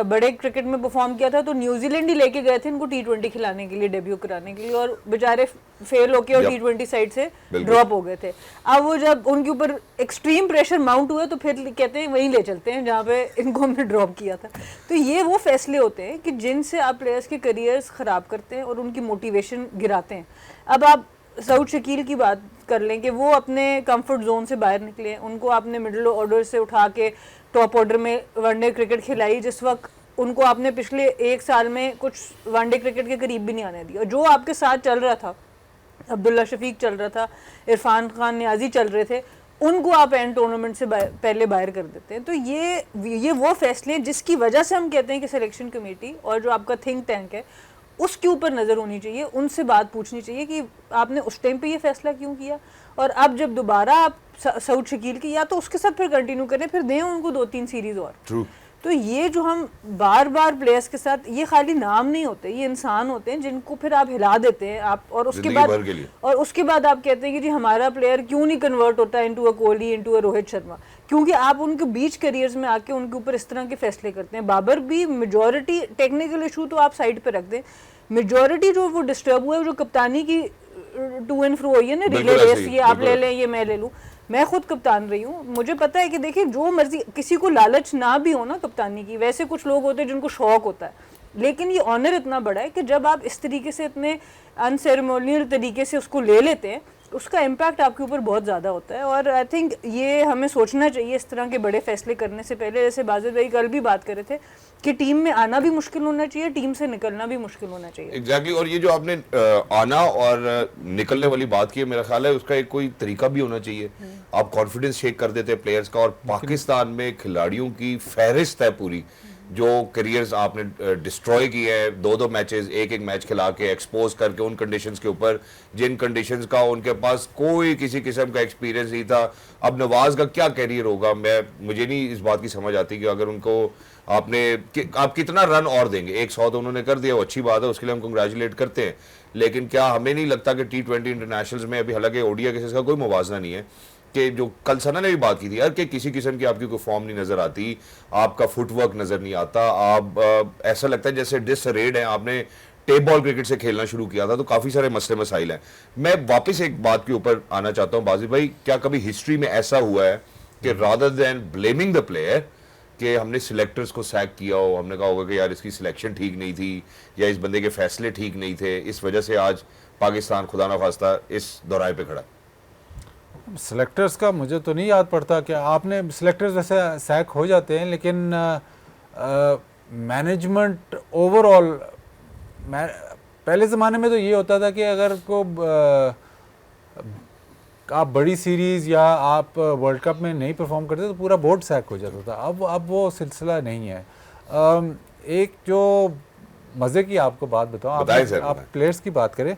Speaker 3: बड़े क्रिकेट में परफॉर्म किया था, तो न्यूजीलैंड ही लेके गए थे इनको T20 खिलाने के लिए, डेब्यू कराने के लिए, और बेचारे फेल होके और T20 साइड से ड्रॉप हो गए थे। अब वो जब उनके ऊपर एक्सट्रीम प्रेशर माउंट हुए तो फिर कहते हैं वहीं ले चलते हैं जहाँ पे इनको हमने ड्रॉप किया था। तो ये वो फैसले होते हैं कि जिनसे आप प्लेयर्स के करियर्स ख़राब करते हैं और उनकी मोटिवेशन गिराते हैं। अब आप सऊद शकील की बात कर लें कि वो अपने कंफर्ट जोन से बाहर निकले, उनको आपने मिडिल ऑर्डर से उठा के टॉप ऑर्डर में वनडे क्रिकेट खिलाई, जिस वक्त उनको आपने पिछले 1 साल में कुछ वनडे क्रिकेट के करीब भी नहीं आने दिया। जो आपके साथ चल रहा था, अब्दुल्ला शफीक चल रहा था, इरफान खान नियाजी चल रहे थे, उनको आप एंड टूर्नामेंट से पहले बाहर कर देते हैं। तो ये वो फैसले हैं जिसकी वजह से हम कहते हैं कि सिलेक्शन कमेटी और जो आपका थिंक टैंक है उसके ऊपर नज़र होनी चाहिए, उनसे बात पूछनी चाहिए कि आपने उस टाइम पे ये फैसला क्यों किया। और अब जब दोबारा आप सऊद शकील की, या तो उसके साथ फिर कंटिन्यू करें, फिर दें उनको 2-3 सीरीज़ और। तो ये जो हम बार बार प्लेयर्स के साथ, ये खाली नाम नहीं होते, ये इंसान होते हैं जिनको फिर आप हिला देते हैं आप, और उसके बाद आप कहते हैं कि जी हमारा प्लेयर क्यों नहीं कन्वर्ट होता into a Kohli, into a Rohit Sharma, क्योंकि आप उनके बीच करियर्स में आके उनके ऊपर इस तरह के फैसले करते हैं। बाबर भी मेजॉरिटी, टेक्निकल इशू तो आप साइड पे रख दें, मेजॉरिटी जो वो डिस्टर्ब हुआ है जो कप्तानी की टू एंड फ्रो हुई है ना, रिले रेस, ये आप ले लें ये मैं ले लूँ, मैं खुद कप्तान रही हूँ, मुझे पता है कि देखिए जो मर्जी, किसी को लालच ना भी हो ना कप्तानी की, वैसे कुछ लोग होते हैं जिनको शौक होता है, लेकिन ये ऑनर इतना बड़ा है कि जब आप इस तरीके से इतने अनसेरेमोनियल तरीके से उसको ले लेते हैं, उसका इम्पैक्ट आपके ऊपर बहुत ज़्यादा होता है। और आई थिंक ये हमें सोचना चाहिए इस तरह के बड़े फैसले करने से पहले, जैसे बाजिद भाई कल भी बात कर रहे थे कि टीम में आना भी मुश्किल होना चाहिए, टीम से निकलना भी मुश्किल होना चाहिए।
Speaker 1: एग्जैक्टली और ये जो आपने आना और निकलने वाली बात की है, मेरा ख्याल है उसका एक कोई तरीका भी होना चाहिए। आप कॉन्फिडेंस शेक कर देते हैं प्लेयर्स का, और पाकिस्तान में खिलाड़ियों की फहरिस्त है पूरी, जो करियर्स आपने डिस्ट्रॉय किए हैं, 2-2 मैचेस, एक मैच खिला के एक्सपोज करके उन कंडीशंस के ऊपर जिन कंडीशंस का उनके पास कोई किसी किस्म का एक्सपीरियंस नहीं था। अब नवाज का क्या कैरियर होगा, मुझे नहीं इस बात की समझ आती कि अगर उनको आप कितना रन और देंगे। 100 तो उन्होंने कर दिया, वो अच्छी बात है, उसके लिए हम कंग्रेचुलेट करते हैं, लेकिन क्या हमें नहीं लगता कि T20 इंटरनेशनल्स में अभी, हालांकि ओडिया केसेस का कोई मुवाजना नहीं है, कि जो कल सना ने भी बात की थी यार कि किसी किस्म की आपकी कोई फॉर्म नहीं नजर आती, आपका फुटवर्क नजर नहीं आता, आप ऐसा लगता है जैसे डिसरेड है, आपने टेप बॉल क्रिकेट से खेलना शुरू किया था, तो काफी सारे मसले मसाइल हैं। मैं वापस एक बात के ऊपर आना चाहता हूं बाजिद भाई, क्या कभी हिस्ट्री में ऐसा हुआ है कि rather than blaming the player कि हमने सिलेक्टर्स को सैक किया हो, हमने कहा होगा कि यार इसकी सिलेक्शन ठीक नहीं थी या इस बंदे के फैसले ठीक नहीं थे, इस वजह से आज पाकिस्तान खुदा ना खास्ता इस दौराए पे खड़ा है?
Speaker 2: सिलेक्टर्स का मुझे तो नहीं याद पड़ता कि आपने, सिलेक्टर्स वैसे सैक हो जाते हैं, लेकिन मैनेजमेंट ओवरऑल, पहले ज़माने में तो ये होता था कि अगर को आप बड़ी सीरीज़ या आप वर्ल्ड कप में नहीं परफॉर्म करते तो पूरा बोर्ड सैक हो जाता था। अब वो सिलसिला नहीं है। एक जो मज़े की आपको बात बताऊँ, आप प्लेयर्स की बात करें,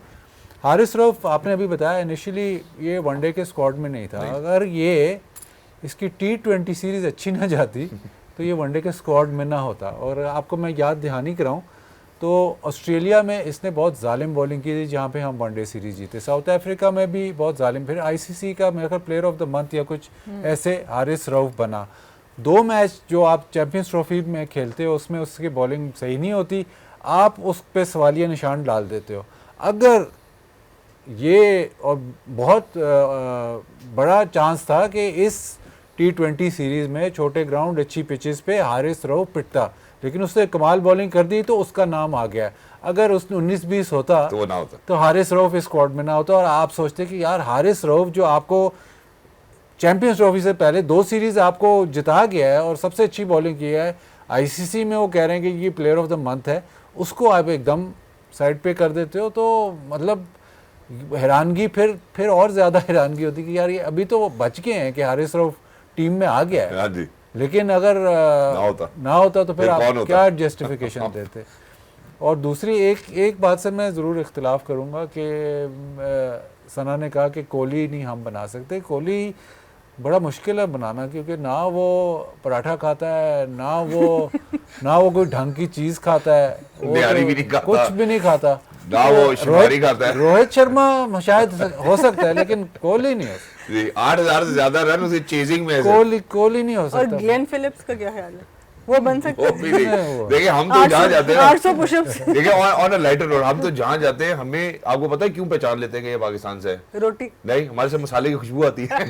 Speaker 2: हारिस रऊफ आपने अभी बताया इनिशियली ये वनडे के स्क्वाड में नहीं था, अगर ये इसकी T20 सीरीज़ अच्छी ना जाती तो ये वनडे के स्क्वाड में ना होता। और आपको मैं याद दहानी कराऊँ तो ऑस्ट्रेलिया में इसने बहुत जालिम बॉलिंग की थी जहाँ पे हम वनडे सीरीज़ जीते, साउथ अफ्रीका में भी बहुत जालिम, फिर ICC का मेरे ख्याल प्लेयर ऑफ द मंथ या कुछ ऐसे हारिस रऊफ बना। 2 मैच जो आप चैम्पियंस ट्रॉफी में खेलते हो उसमें उसकी बॉलिंग सही नहीं होती, आप उस पर सवालिया निशान डाल देते हो। अगर ये, और बहुत बड़ा चांस था कि इस T20 सीरीज़ में छोटे ग्राउंड अच्छी पिचेस पे हारिस रऊफ पिटता, लेकिन उसने कमाल बॉलिंग कर दी तो उसका नाम आ गया। अगर उसने 19-20 होता
Speaker 1: तो वो ना होता, तो
Speaker 2: हारिस रऊफ इस स्क्वाड में ना होता। और आप सोचते कि यार हारिस रऊफ जो आपको चैम्पियंस ट्रॉफी से पहले 2 सीरीज़ आपको जिता गया है और सबसे अच्छी बॉलिंग की है, ICC में वो कह रहे हैं कि ये प्लेयर ऑफ द मंथ है, उसको आप एकदम साइड पे कर देते हो, तो मतलब हैरानगी, फिर और ज़्यादा हैरानगी होती कि यार ये अभी तो वो बच गए हैं कि हारिस रऊफ टीम में आ गया है, लेकिन अगर ना होता तो फिर आप क्या जस्टिफिकेशन देते। और दूसरी एक बात से मैं ज़रूर इख्तिलाफ करूँगा कि सना ने कहा कि कोहली नहीं हम बना सकते, कोहली बड़ा मुश्किल है बनाना, क्योंकि ना वो पराठा खाता है, ना वो कोई ढंग की चीज़ खाता है, वो तो कुछ भी नहीं खाता,
Speaker 1: ना वो शिकारी खाता है।
Speaker 2: रोहित शर्मा शायद हो सकता है लेकिन कोहली नहीं हो सकता।
Speaker 1: 8,000 से ज्यादा रन उसे चेजिंग में,
Speaker 2: कोहली नहीं हो सकता।
Speaker 3: और ग्लेन फिलिप्स का क्या ख्याल है, वो बन सकते
Speaker 1: हैं? देखिए हम तो जहाँ जाते हैं
Speaker 3: 800 पुशअप्स,
Speaker 1: देखिए ऑन अ लाइटर नोट, हम तो जहाँ जाते हैं, हमें आपको पता है क्यों पहचान लेते हैं कि ये पाकिस्तान से है?
Speaker 3: रोटी नहीं,
Speaker 1: हमारे से मसाले की खुशबू आती है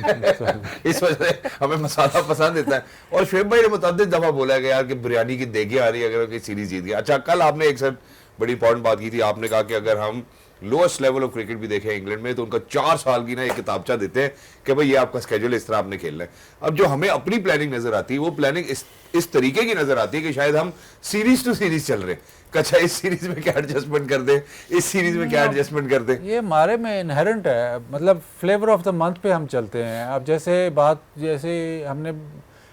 Speaker 1: इस वजह से हमें मसाला पसंद देता है। और शुएब भाई ने मुतअद्दिद दफा बोला है कि यार कि बिरयानी की देगी आ रही है अगर कोई सीरीज जीत गया। अच्छा, कल आपने एक सर बड़ी इंपॉर्टेंट बात की थी, आपने कहा कि अगर हम लोएस्ट लेवल ऑफ क्रिकेट भी देखें इंग्लैंड में तो उनका 4 साल की ना एक किताबचा देते हैं कि भाई ये आपका स्केड्यूल इस तरह आपने खेलना है। अब जो हमें अपनी प्लानिंग नजर आती है वो प्लानिंग इस तरीके की नजर आती है कि शायद हम सीरीज टू सीरीज चल रहे हैं, अच्छा इस सीरीज में क्या एडजस्टमेंट कर दे, इस सीरीज में क्या एडजस्टमेंट कर दे।
Speaker 2: ये हमारे में इनहेरेंट है, मतलब फ्लेवर ऑफ द मंथ पे हम चलते हैं। अब जैसे हमने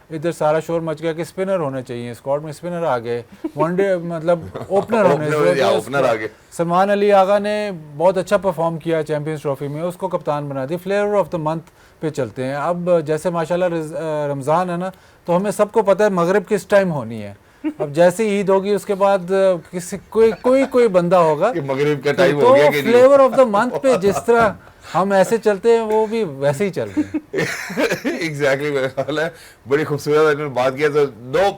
Speaker 2: इधर सारा शोर मच गया कि स्पिनर होने चाहिए, स्क्वाड में स्पिनर आ गए, वनडे मतलब ओपनर होने चाहिए। सलमान अली आगा ने बहुत अच्छा परफॉर्म किया चैंपियंस ट्रॉफी में, उसको कप्तान बना दिया। फ्लेवर ऑफ द मंथ पे चलते हैं। अब जैसे माशाल्लाह रमज़ान है ना, तो हमें सबको पता है मगरिब किस टाइम होनी है। अब जैसे ईद होगी उसके बाद किसी कोई बंदा होगा
Speaker 1: कि मगरिब का टाइम हो
Speaker 2: तो
Speaker 1: गया कि नहीं।
Speaker 2: फ्लेवर ऑफ द मंथ पे जिस तरह हम ऐसे चलते हैं वो भी वैसे ही चल रहे हैं।
Speaker 1: एग्जैक्टली मेरा ख्याल है बड़ी खूबसूरत इन्होंने बात किया। तो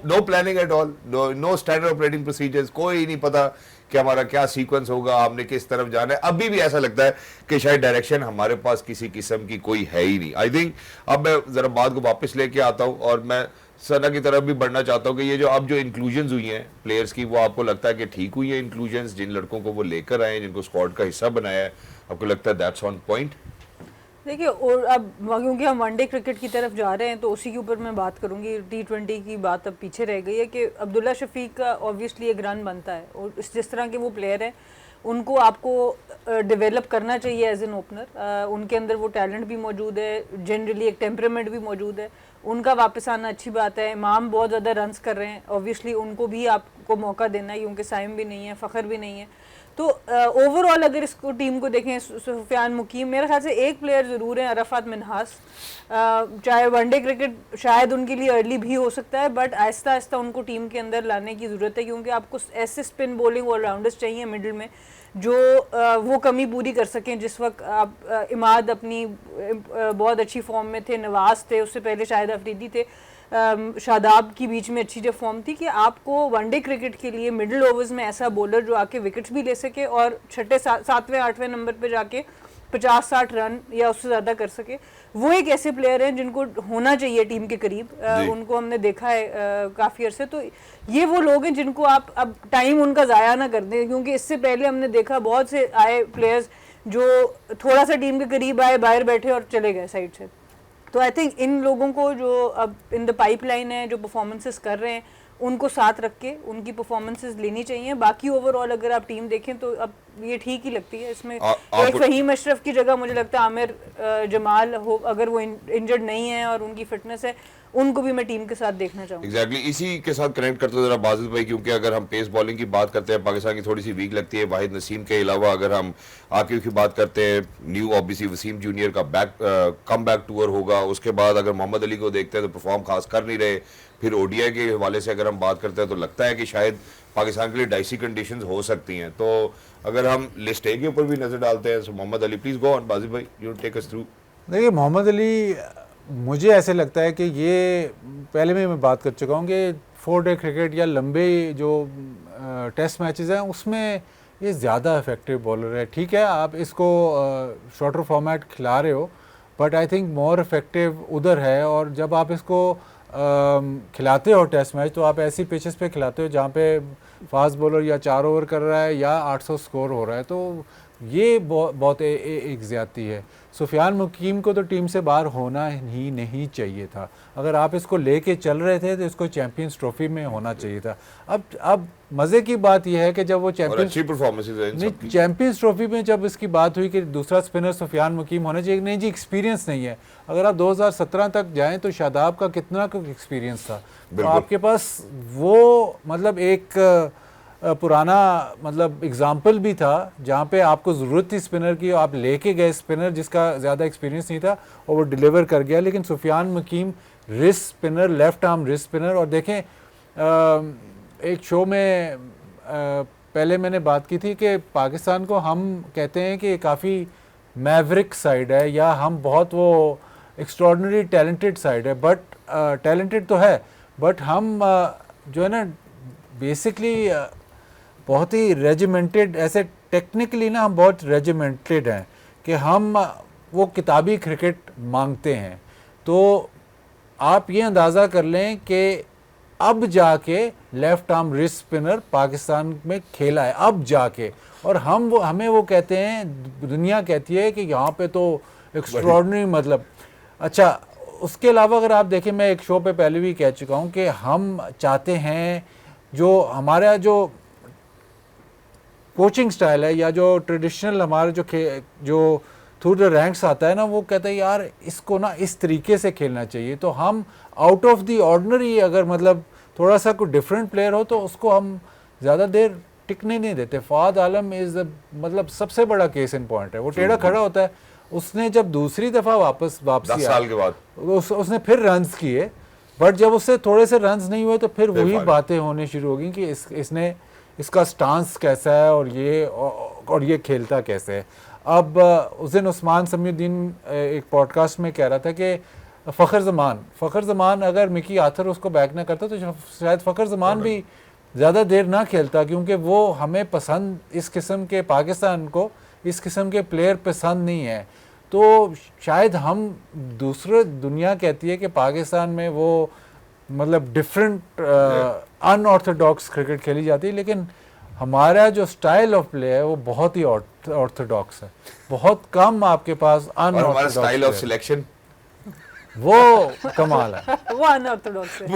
Speaker 1: no planning at all, no standard operating procedures, कोई नहीं पता कि हमारा क्या सीक्वेंस होगा, हमने किस तरफ जाना है। अभी भी ऐसा लगता है कि शायद डायरेक्शन हमारे पास किसी किस्म की कोई है ही नहीं। आई थिंक अब मैं जरा बात को वापस लेके आता हूँ और मैं सना की तरफ भी बढ़ना चाहता हूँ कि ये जो अब जो इंक्लूजन्स हुई हैं प्लेयर्स की, वो आपको लगता है कि ठीक हुई है इंक्लूजन्स? जिन लड़कों को वो लेकर आए, जिनको स्क्वाड का हिस्सा बनाया है, आपको लगता है दैट्स ऑन पॉइंट?
Speaker 3: देखिए, और अब क्योंकि हम वनडे क्रिकेट की तरफ जा रहे हैं तो उसी के ऊपर मैं बात करूंगी। T20 की बात अब पीछे रह गई है कि अब्दुल्ला शफीक का ऑब्वियसली एक रन बनता है, और जिस तरह के वो प्लेयर हैं उनको आपको डेवलप करना चाहिए एज एन ओपनर। उनके अंदर वो टैलेंट भी मौजूद है, जनरली एक टेम्परामेंट भी मौजूद है। उनका वापस आना अच्छी बात है। इमाम बहुत ज़्यादा रन्स कर रहे हैं, ऑब्वियसली उनको भी आपको मौका देना है क्योंकि साइम भी नहीं है, फ़खर भी नहीं है। तो ओवरऑल अगर इसको टीम को देखें, सुफियान मुकीम मेरे ख्याल से एक प्लेयर ज़रूर है, अरफात मिन्हास। चाहे वनडे क्रिकेट शायद उनके लिए अर्ली भी हो सकता है, बट आहिस्ता आहिस्ता उनको टीम के अंदर लाने की ज़रूरत है क्योंकि आपको ऐसे स्पिन बॉलिंग ऑलराउंडर्स चाहिए मिडिल में जो वो कमी पूरी कर सकें। जिस वक्त आप इमाद अपनी बहुत अच्छी फॉर्म में थे, नवाज थे, उससे पहले शाहिद अफरीदी थे, शादाब की बीच में अच्छी जो फॉर्म थी कि आपको वनडे क्रिकेट के लिए मिडिल ओवर्स में ऐसा बॉलर जो आके विकेट्स भी ले सके और छठे सातवें आठवें नंबर पे जाके 50-60 रन या उससे ज़्यादा कर सके, वो एक ऐसे प्लेयर हैं जिनको होना चाहिए टीम के करीब। उनको हमने देखा है काफ़ी अरसे। तो ये वो लोग हैं जिनको आप अब टाइम उनका ज़ाया ना कर दें, क्योंकि इससे पहले हमने देखा बहुत से आए प्लेयर्स जो थोड़ा सा टीम के करीब आए, बाहर बैठे और चले गए साइड से। तो आई थिंक इन लोगों को जो अब इन द पाइपलाइन है, जो परफॉर्मेंसेस कर रहे हैं, उनको साथ रख के उनकी परफॉर्मेंसेस लेनी चाहिए। बाकी ओवरऑल अगर आप टीम देखें तो अब ये ठीक ही लगती है। इसमें एक फहीम अशरफ की जगह मुझे लगता है आमिर जमाल हो, अगर वो इंजर्ड नहीं है और उनकी फिटनेस है, उनको भी मैं टीम के साथ देखना चाहूँगा।
Speaker 1: एग्जैक्टली इसी के साथ कनेक्ट करते हैं जरा बाजिद भाई, क्योंकि अगर हम पेस बॉलिंग की बात करते हैं पाकिस्तान की थोड़ी सी वीक लगती है। वाहिद नसीम के अलावा अगर हम आकिब की बात करते हैं, न्यू ऑब्वियसली वसीम जूनियर का कम बैक टूर होगा। उसके बाद अगर मोहम्मद अली को देखते हैं तो परफॉर्म खास कर नहीं रहे। फिर ओडीआई के हवाले से अगर हम बात करते हैं तो लगता है कि शायद पाकिस्तान के लिए डाइसी कंडीशंस हो सकती हैं। तो अगर हम लिस्ट ए के ऊपर भी नजर डालते हैं, तो Mohammad Ali, please go on Bajid भाई, यू टेक अस थ्रू।
Speaker 2: देखिए, मोहम्मद अली मुझे ऐसे लगता है कि ये पहले मैं बात कर चुका हूँ कि 4 डे क्रिकेट या लंबे जो टेस्ट मैचेस हैं उसमें ये ज़्यादा इफेक्टिव बॉलर है। ठीक है, आप इसको शॉर्टर फॉर्मेट खिला रहे हो, but I think more effective उधर है। और जब आप इसको खिलाते हो टेस्ट मैच, तो आप ऐसी पिचेस पे खिलाते हो जहाँ पे फास्ट बॉलर या 4 ओवर कर रहा है या 800 स्कोर हो रहा है, तो ये बहुत एक ज़्यादती है। सुफियान मुकीम को तो टीम से बाहर होना ही नहीं चाहिए था। अगर आप इसको लेके चल रहे थे तो इसको चैंपियंस ट्रॉफी में होना चाहिए था। अब मज़े की बात यह है कि जब वो चैंपियंस ट्रॉफी में जब इसकी बात हुई कि दूसरा स्पिनर सुफियान मुकीम होना चाहिए, नहीं जी, एक्सपीरियंस नहीं है। अगर आप 2017 तक जाएं तो शादाब का कितना एक्सपीरियंस था, तो आपके पास वो मतलब एक पुराना मतलब एग्जाम्पल भी था जहाँ पे आपको ज़रूरत थी स्पिनर की, आप लेके गए स्पिनर जिसका ज़्यादा एक्सपीरियंस नहीं था और वो डिलीवर कर गया। लेकिन Sufiyan Muqeem wrist spinner, left arm wrist spinner. और देखें, एक शो में पहले मैंने बात की थी कि पाकिस्तान को हम कहते हैं कि काफ़ी मैवरिक साइड है या हम बहुत वो एक्स्ट्रॉर्डनरी टैलेंटेड साइड है, बट टैलेंटेड तो है, बट हम जो है ना बेसिकली बहुत ही रेजिमेंटेड, ऐसे टेक्निकली ना हम बहुत रेजिमेंटेड हैं कि हम वो किताबी क्रिकेट मांगते हैं। तो आप ये अंदाज़ा कर लें कि अब जाके left arm wrist spinner Pakistan में खेला है, अब जाके, और हमें वो कहते हैं, दुनिया कहती है कि यहाँ पे तो एक्स्ट्रॉर्डनरी मतलब। अच्छा, उसके अलावा अगर आप देखें, मैं एक शो पे पहले भी कह चुका हूँ कि हम चाहते हैं जो हमारा जो कोचिंग स्टाइल है या जो ट्रेडिशनल हमारा जो थ्रू द रैंक्स आता है ना, वो कहता है यार इसको ना इस तरीके से खेलना चाहिए। तो हम आउट ऑफ द ऑर्डिनरी, अगर मतलब थोड़ा सा कोई डिफरेंट प्लेयर हो तो उसको हम ज़्यादा देर टिकने नहीं देते। फ़वाद आलम इज़ मतलब सबसे बड़ा केस इन पॉइंट है। वो टेढ़ा खड़ा होता है उसने जब दूसरी दफ़ा वापसी
Speaker 1: 10 साल के बाद
Speaker 2: उसने फिर रन्स किए, बट जब उससे थोड़े से रन्स नहीं हुए तो फिर वही बातें होने शुरू हो गई कि इसने इसका स्टांस कैसा है और ये खेलता कैसे है। अब उस दिन उस्मान समीउद्दीन एक पॉडकास्ट में कह रहा था कि फ़खर ज़मान अगर मिकी आर्थर उसको बैक ना करता तो शायद फ़खर ज़मान भी ज़्यादा देर ना खेलता, क्योंकि वो हमें पसंद इस किस्म के पाकिस्तान को इस किस्म के प्लेयर पसंद नहीं है। तो शायद हम दूसरे दुनिया कहती है कि पाकिस्तान में वो मतलब डिफरेंट अनऑर्थोडॉक्स क्रिकेट खेली जाती है, लेकिन हमारा जो स्टाइल ऑफ प्ले है वो बहुत ही ऑर्थोडॉक्स है। बहुत कम आपके पास
Speaker 1: अनऑर्थोडॉक्स स्टाइल ऑफ सिलेक्शन
Speaker 2: वो कमाल है।
Speaker 3: वो अनऑर्थोडॉक्स है,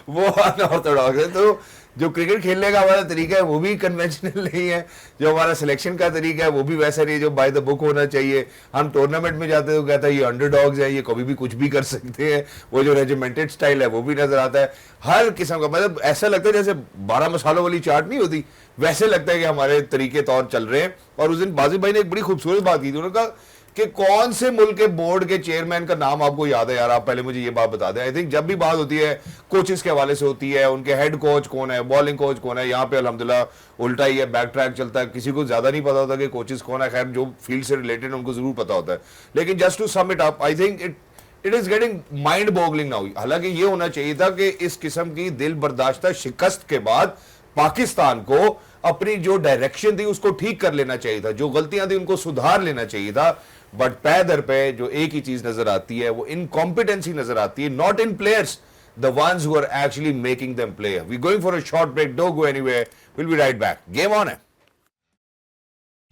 Speaker 1: वो अनऑर्थोडॉक्स है। तो जो क्रिकेट खेलने का हमारा तरीका है वो भी कन्वेंशनल नहीं है, जो हमारा सिलेक्शन का तरीका है वो भी वैसा नहीं है जो बाय द बुक होना चाहिए। हम टूर्नामेंट में जाते हैं तो कहता है ये अंडरडॉग्स है, ये कभी भी कुछ भी कर सकते हैं। वो जो रेजिमेंटेड स्टाइल है वो भी नजर आता है हर किस्म का। मतलब ऐसा लगता है जैसे 12 मसालों वाली चाट नहीं होती, वैसे लगता है कि हमारे तरीके तौर चल रहे हैं। और उस दिन बाजिद भाई ने एक बड़ी खूबसूरत बात की थी, उन्होंने कहा कि कौन से मुल्क के बोर्ड के चेयरमैन का नाम आपको याद है यार, आप पहले मुझे ये बात बता दें। आई थिंक जब भी बात होती है कोचेस के हवाले से होती है, उनके हेड कोच कौन है, बॉलिंग कोच कौन है, यहाँ पे अल्हम्दुलिल्लाह उल्टा ही है, बैक ट्रैक चलता है, किसी को ज्यादा नहीं पता होता कि कोचेस कौन है। खैर जो फील्ड से रिलेटेड उनको जरूर पता होता है, लेकिन just to sum it up I think it is getting mind boggling now. हालांकि ये होना चाहिए था कि इस किस्म की दिल बर्दाश्ता शिकस्त के बाद पाकिस्तान को अपनी जो डायरेक्शन थी उसको ठीक कर लेना चाहिए था, जो गलतियां थी उनको सुधार लेना चाहिए था। बट पै दर पे जो एक ही चीज नजर आती है वो इनकॉम्पिटेंसी नजर आती है, not in players, the ones who are actually making them play. We going for a short break, don't go anywhere, will be right back, game on है।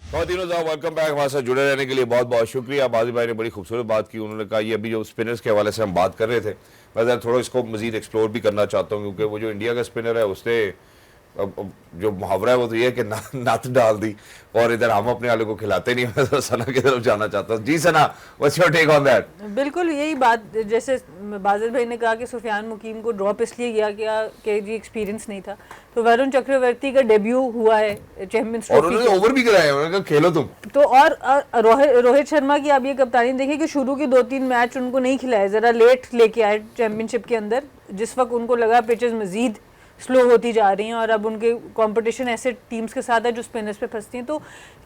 Speaker 1: बहुत वेलकम बैक, हमारे साथ जुड़े रहने के लिए बहुत बहुत शुक्रिया। बाजी भाई ने बड़ी खूबसूरत बात की, उन्होंने कहा ये अभी जो स्पिनर्स के हवाले से हम बात कर रहे थे, मैं जरा थोड़ा इसको मजीद एक्सप्लोर भी करना चाहता हूँ, क्योंकि वो जो इंडिया का स्पिनर है उसने जो मुहावरा है वो तो ये है कि नात डाल दी और इधर हम अपने वाले को खिलाते नहीं। मैं तो सना की तरफ जाना चाहता हूँ। जी Sana, what's your take on that?
Speaker 3: बिल्कुल यही बात, जैसे बाजिद भाई ने कहा कि सुफियान मुकीम को ड्रॉप इसलिए किया कि जी एक्सपीरियंस नहीं था, तो वरुण चक्रवर्ती का डेब्यू हुआ है चैंपियंस ट्रॉफी,
Speaker 1: और उन्होंने ओवर भी कराया, उन्होंने कहा खेलो तुम।
Speaker 3: तो और रोहित शर्मा की आप ये कप्तानी देखिए कि शुरू के 2-3 मैच उनको नहीं खिलाए, ज़रा लेट लेके आए चैंपियनशिप के अंदर, जिस वक्त उनको लगा पिचेस मजीद स्लो होती जा रही हैं और अब उनके कंपटीशन ऐसे टीम्स के साथ है जो स्पिनर्स पे फंसती हैं। तो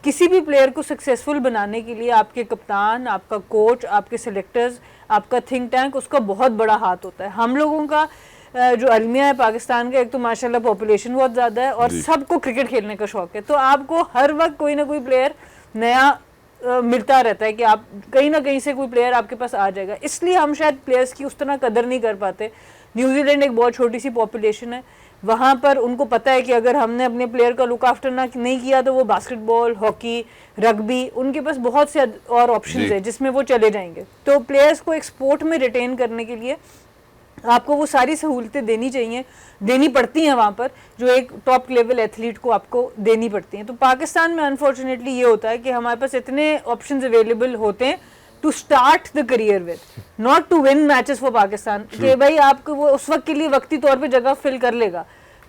Speaker 3: किसी भी प्लेयर को सक्सेसफुल बनाने के लिए आपके कप्तान, आपका कोच, आपके सिलेक्टर्स, आपका थिंक टैंक, उसका बहुत बड़ा हाथ होता है। हम लोगों का जो अलमिया है पाकिस्तान का, एक तो माशाल्लाह पॉपुलेशन बहुत ज़्यादा है और सबको क्रिकेट खेलने का शौक है, तो आपको हर वक्त कोई ना कोई प्लेयर नया मिलता रहता है कि आप कहीं ना कहीं से कोई प्लेयर आपके पास आ जाएगा। इसलिए हम शायद प्लेयर्स की उस तरह कदर नहीं कर पाते। न्यूजीलैंड एक बहुत छोटी सी पॉपुलेशन है, वहाँ पर उनको पता है कि अगर हमने अपने प्लेयर का लुक आफ्टर नहीं किया तो वो बास्केटबॉल, हॉकी, रग्बी, उनके पास बहुत से और ऑप्शंस है जिसमें वो चले जाएंगे। तो प्लेयर्स को एक स्पोर्ट में रिटेन करने के लिए आपको वो सारी सहूलतें देनी पड़ती हैं वहाँ पर, जो एक टॉप लेवल एथलीट को आपको देनी पड़ती हैं। तो पाकिस्तान में अनफॉर्चुनेटली ये होता है कि हमारे पास इतने ऑप्शंस अवेलेबल होते हैं to start the career with, not to win matches for Pakistan, कि भाई आपको वो उस वक्त के लिए वक्ती तौर पे जगह फिल कर लेगा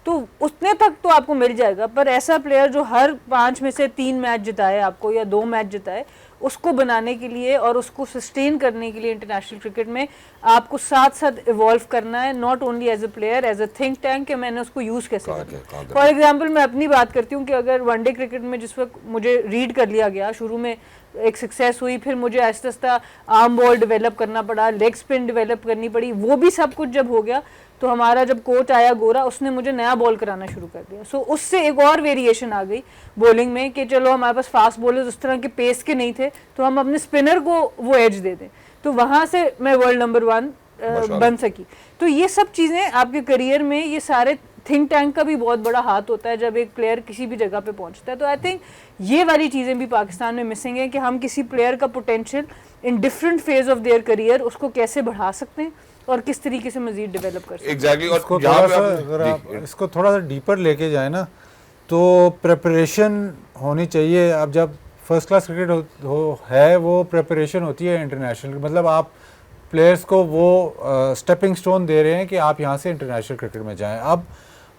Speaker 3: तो उतने तक तो आपको मिल जाएगा। पर ऐसा प्लेयर जो हर 5 में से 3 मैच जिताए आपको या 2 मैच जिताए, उसको बनाने के लिए और उसको सस्टेन करने के लिए इंटरनेशनल क्रिकेट में आपको साथ साथ इवॉल्व करना है, not only as a player, as a think tank, कि मैंने उसको यूज़ कैसे करना है। फॉर एग्जाम्पल मैं अपनी बात करती हूँ कि अगर वनडे क्रिकेट में जिस वक्त मुझे रीड कर लिया गया, शुरू में एक सक्सेस हुई, फिर मुझे Aahista Aahista arm ball develop करना पड़ा, लेग स्पिन डेवलप करनी पड़ी, वो भी सब कुछ जब हो गया तो हमारा जब कोच आया गोरा, उसने मुझे नया बॉल कराना शुरू कर दिया। सो उससे एक और वेरिएशन आ गई बॉलिंग में कि चलो हमारे पास फास्ट बॉलर्स उस तरह के पेस के नहीं थे, तो हम अपने स्पिनर को वो एज दे दें, तो वहाँ से मैं वर्ल्ड नंबर 1 बन सकी। तो ये सब चीज़ें आपके करियर में, ये सारे थिंक टैंक का भी बहुत बड़ा हाथ होता है जब एक प्लेयर किसी भी जगह पे पहुंचता है। तो आई थिंक ये वाली चीज़ें भी पाकिस्तान में मिसिंग है कि हम किसी प्लेयर का potential in different phase of their career उसको कैसे बढ़ा सकते हैं और किस तरीके से मजीद डेवलप कर सकते हैं।
Speaker 1: एग्जैक्टली। और
Speaker 2: इसको थोड़ा सा अगर आप इसको थोड़ा सा डीपर लेके जाए ना, तो प्रिपरेशन होनी चाहिए। अब जब फर्स्ट क्लास क्रिकेट है वो प्रिपरेशन होती है इंटरनेशनल, मतलब आप प्लेयर्स को वो स्टेपिंग स्टोन दे रहे हैं कि आप यहाँ से इंटरनेशनल क्रिकेट में जाएं। अब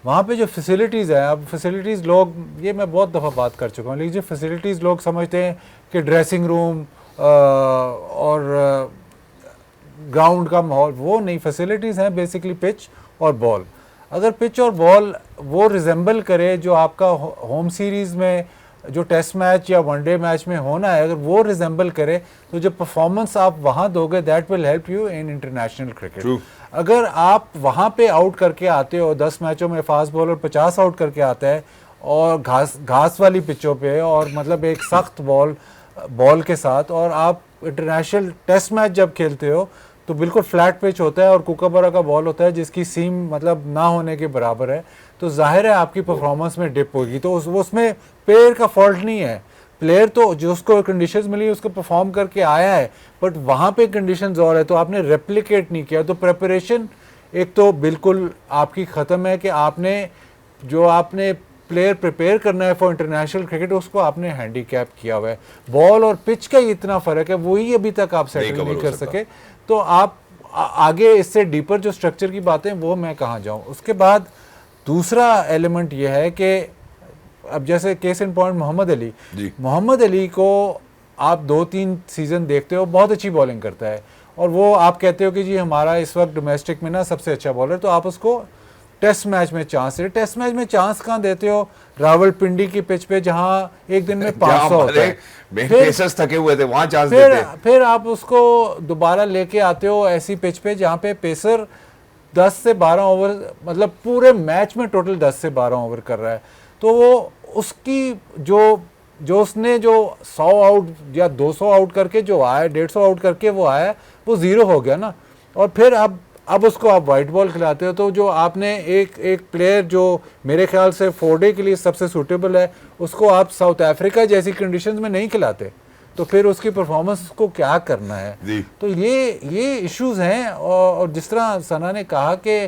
Speaker 2: वहाँ पे जो फैसिलिटीज़ है, अब फैसिलिटीज़ लोग, ये मैं बहुत दफ़ा बात कर चुका हूँ, लेकिन जो फैसिलिटीज़ लोग समझते हैं कि ड्रेसिंग रूम और ग्राउंड का माहौल, वो नहीं, फैसिलिटीज़ हैं बेसिकली पिच और बॉल। अगर पिच और बॉल वो रिजेंबल करे जो आपका होम सीरीज़ में जो टेस्ट मैच या वनडे मैच में होना है, अगर वो रिजेंबल करे तो जो परफॉर्मेंस आप वहाँ दोगे that will help you in international cricket. अगर आप वहाँ पे आउट करके आते हो 10 मैचों में फास्ट बॉलर 50 आउट करके आता है और घास वाली पिचों पे और मतलब एक सख्त बॉल के साथ, और आप इंटरनेशनल टेस्ट मैच जब खेलते हो तो बिल्कुल फ्लैट पिच होता है और कुकाबरा का बॉल होता है जिसकी सीम मतलब ना होने के बराबर है, तो जाहिर है आपकी परफॉर्मेंस में डिप होगी। तो उसमें प्लेयर का फॉल्ट नहीं है, प्लेयर तो जो उसको कंडीशंस मिली उसको परफॉर्म करके आया है, बट वहाँ पे कंडीशंस और है तो आपने रेप्लिकेट नहीं किया। तो प्रेपरेशन एक तो बिल्कुल आपकी ख़त्म है कि आपने प्लेयर प्रिपेयर करना है फॉर इंटरनेशनल क्रिकेट उसको आपने हैंडीकैप किया हुआ है। बॉल और पिच का ही इतना फ़र्क है, वही अभी तक आप सेटल नहीं कर सके। तो आप आगे इससे डीपर जो स्ट्रक्चर की बातें वो मैं कहाँ जाऊँ। उसके बाद दूसरा एलिमेंट ये है कि अब जैसे case in point Mohammad Ali को आप 2-3 सीज़न देखते हो, बहुत अच्छी बॉलिंग करता है और वो आप कहते हो कि जी हमारा इस वक्त डोमेस्टिक में ना सबसे अच्छा बॉलर, तो आप उसको टेस्ट मैच में चांस दे। टेस्ट मैच में चांस कहाँ देते हो? रावलपिंडी की पिच पे जहाँ एक दिन में 500 होता है,
Speaker 1: पेसर्स थके हुए थे वहाँ चांस देते।
Speaker 2: फिर आप उसको दोबारा लेके आते हो ऐसी पिच पे जहाँ पे पेसर 10 से 12 ओवर, मतलब पूरे मैच में टोटल 10 से 12 ओवर कर रहा है, तो वो उसकी जो उसने 100 आउट या 200 आउट करके जो आया, 150 आउट करके वो आया, वो ज़ीरो हो गया ना। और फिर अब उसको आप वाइट बॉल खिलाते हो, तो जो आपने एक प्लेयर जो मेरे ख्याल से 4 डे के लिए सबसे सूटेबल है, उसको आप साउथ अफ्रीका जैसी कंडीशंस में नहीं खिलाते, तो फिर उसकी परफॉर्मेंस को क्या करना है। तो ये इश्यूज हैं। और जिस तरह सना ने कहा कि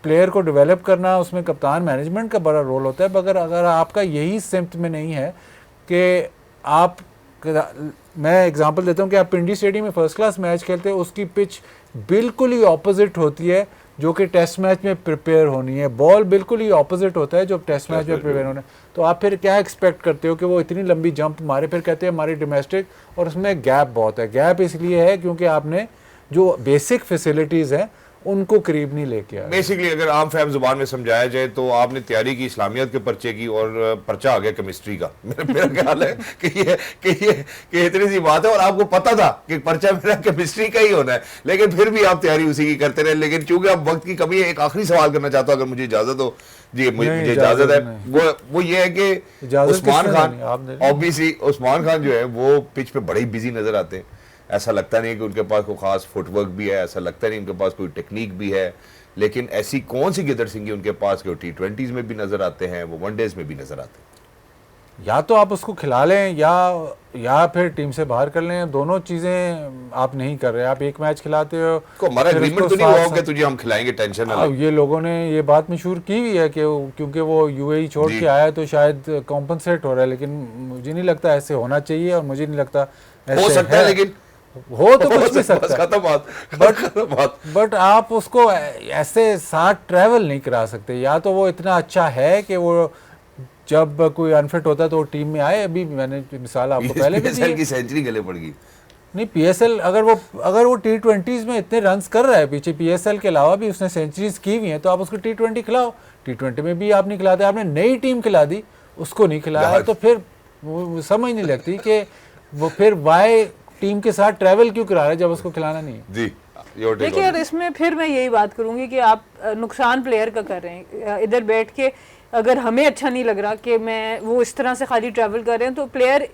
Speaker 2: प्लेयर को डेवलप करना, उसमें कप्तान मैनेजमेंट का बड़ा रोल होता है, मगर अगर आपका यही सिम्त में नहीं है कि आप, मैं एग्जांपल देता हूँ कि आप पिंडी स्टेडियम में फर्स्ट क्लास मैच खेलते हो, उसकी पिच बिल्कुल ही ऑपोजिट होती है जो कि टेस्ट मैच में प्रिपेयर होनी है, बॉल बिल्कुल ही ऑपोजिट होता है जो टेस्ट मैच में प्रिपेयर होना है। तो आप फिर क्या एक्सपेक्ट करते हो कि वो इतनी लंबी जंप मारे? फिर कहते हैं हमारी डोमेस्टिक, और उसमें गैप बहुत है। गैप इसलिए है क्योंकि आपने जो बेसिक फैसिलिटीज़ हैं उनको करीब नहीं लेके आए।
Speaker 1: बेसिकली अगर आम फैम जुबान में समझाया जाए तो आपने तैयारी की इस्लामियत के पर्चे की और पर्चा आ गया केमिस्ट्री का। मेरा ख्याल है कि इतनी सी बात है, और आपको पता था कि पर्चा मेरा केमिस्ट्री का ही होना है, लेकिन फिर भी आप तैयारी उसी की करते रहे। लेकिन चूंकि अब वक्त की कमी है, एक आखिरी सवाल करना चाहता हूँ अगर मुझे इजाजत हो। जी मुझे इजाजत है। वो ये है कि उस्मान खान, ऑब्वियसली उस्मान खान जो है वो पिच पे बड़े ही बिजी नजर आते हैं। ऐसा लगता नहीं कि उनके पास कोई खास फुटवर्क भी है, ऐसा लगता नहीं उनके पास कोई टेक्निक भी है, लेकिन ऐसी कौन सी गिदड़ सिंगी उनके पास कि वो T20s में भी नजर आते हैं, वो वनडेज में भी नजर आते हैं।
Speaker 2: या तो आप उसको खिला लें या फिर टीम से बाहर कर लें, दोनों चीजें आप नहीं कर रहे। आप एक मैच खिलाते हो,
Speaker 1: हमारा एग्रीमेंट तो नहीं हुआ कि तुझे हम खिलाएंगे, टेंशन ना ले।
Speaker 2: ये लोगों ने ये बात मशहूर की हुई है कि क्योंकि वो यूएई छोड़ के आया तो शायद कॉम्पनसेट हो रहा है, लेकिन मुझे नहीं लगता ऐसे होना चाहिए, और मुझे नहीं लगता
Speaker 1: हो सकता है, लेकिन
Speaker 2: हो तो कुछ भी सकता
Speaker 1: है।
Speaker 2: बट आप उसको ऐसे साथ ट्रैवल नहीं करा सकते। या तो वो इतना अच्छा है कि वो जब कोई अनफिट होता है तो वो टीम में आए। अभी मैंने मिसाल आपको पहले भी दी,
Speaker 1: की सेंचुरी गले पड़ गई।
Speaker 2: नहीं, पीएसएल अगर वो T20s में इतने रन्स कर रहा है, पीछे पीएसएल के अलावा भी उसने सेंचुरीज की हुई हैं, तो आप उसको T20 खिलाओ। T20 में भी आप नहीं खिलाते, आपने नई टीम खिला दी, उसको नहीं खिलाया, तो फिर वो समझ नहीं लगती कि वो फिर वाई टीम के साथ ट्रैवल क्यों करा रहा है जब उसको खिलाना नहीं है।
Speaker 1: जी
Speaker 3: देखिए यार, इसमें फिर मैं यही बात करूंगी कि आप नुकसान प्लेयर का कर रहे हैं। इधर बैठ के अगर हमें अच्छा नहीं लग रहा कि वो इस तरह से खाली ट्रैवल कर रहे हैं, तो प्लेयर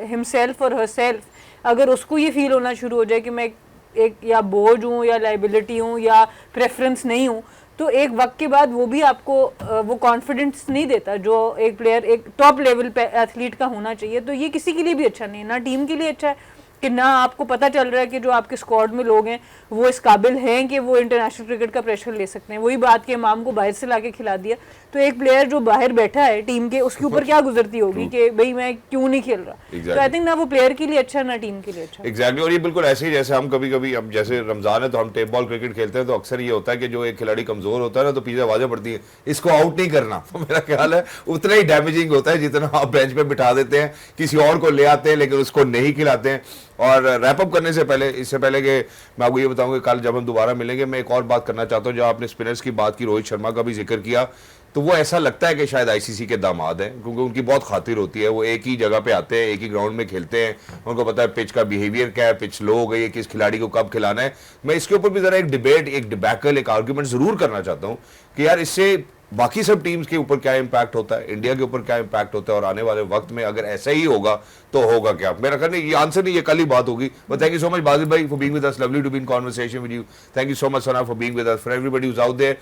Speaker 3: हिमसेल्फ और हरसेल्फ अगर उसको ये फील होना शुरू हो जाए कि मैं एक या बोझ हूँ या लाइबिलिटी हूँ या प्रेफरेंस नहीं हूँ, तो एक वक्त के बाद वो भी आपको वो कॉन्फिडेंस नहीं देता जो एक प्लेयर एक टॉप लेवल पे एथलीट का होना चाहिए। तो ये किसी के लिए भी अच्छा नहीं है, ना टीम के लिए अच्छा है, कि ना आपको पता चल रहा है कि जो आपके स्क्वाड में लोग हैं वो इस काबिल हैं कि वो इंटरनेशनल क्रिकेट का प्रेशर ले सकते हैं। वही बात कि इमाम को बाहर से लाके खिला दिया, तो एक प्लेयर जो बाहर बैठा है टीम के उसके ऊपर क्या गुजरती होगी कि भाई मैं क्यों नहीं खेल रहा। तो आई थिंक ना वो प्लेयर के लिए अच्छा ना टीम के लिए अच्छा।
Speaker 1: एग्जैक्टली और ये बिल्कुल ऐसे ही जैसे हम कभी कभी, अब जैसे रमजान है तो हम टेप बॉल क्रिकेट खेलते हैं, तो अक्सर ये होता है कि जो एक खिलाड़ी कमजोर होता है ना तो पीछे आवाजें पड़ती है इसको आउट नहीं करना। तो मेरा ख्याल है उतना ही डैमेजिंग होता है जितना आप बेंच पे बिठा देते हैं, किसी और को ले आते हैं लेकिन उसको नहीं खिलाते हैं। और रैप अप करने से पहले, इससे पहले कि मैं आपको ये बताऊंगा कल जब हम दोबारा मिलेंगे, मैं एक और बात करना चाहता हूं। जब आपने स्पिनर्स की बात की, रोहित शर्मा का भी जिक्र किया, तो वो ऐसा लगता है कि शायद आईसीसी के दामाद हैं, क्योंकि उनकी बहुत खातिर होती है। वो एक ही जगह पे आते हैं, एक ही ग्राउंड में खेलते हैं, उनको पता है पिच का बिहेवियर क्या है, पिच लो हो गई है, किस खिलाड़ी को कब खिलाना है। मैं इसके ऊपर भी जरा एक डिबेट, एक डिबैकल, एक आर्ग्यूमेंट जरूर करना चाहता हूँ कि यार इससे बाकी सब टीम्स के ऊपर क्या इंपैक्ट होता है, इंडिया के ऊपर क्या इंपैक्ट होता है, और आने वाले वक्त में अगर ऐसा ही होगा तो होगा क्या। मेरा ख्याल नहीं, ये आंसर नहीं, ये कल ही बात होगी। But thank you so much Bazil भाई for being with us, lovely to be in conversation with you. Thank you so much Sana for being with us, for everybody who is out there.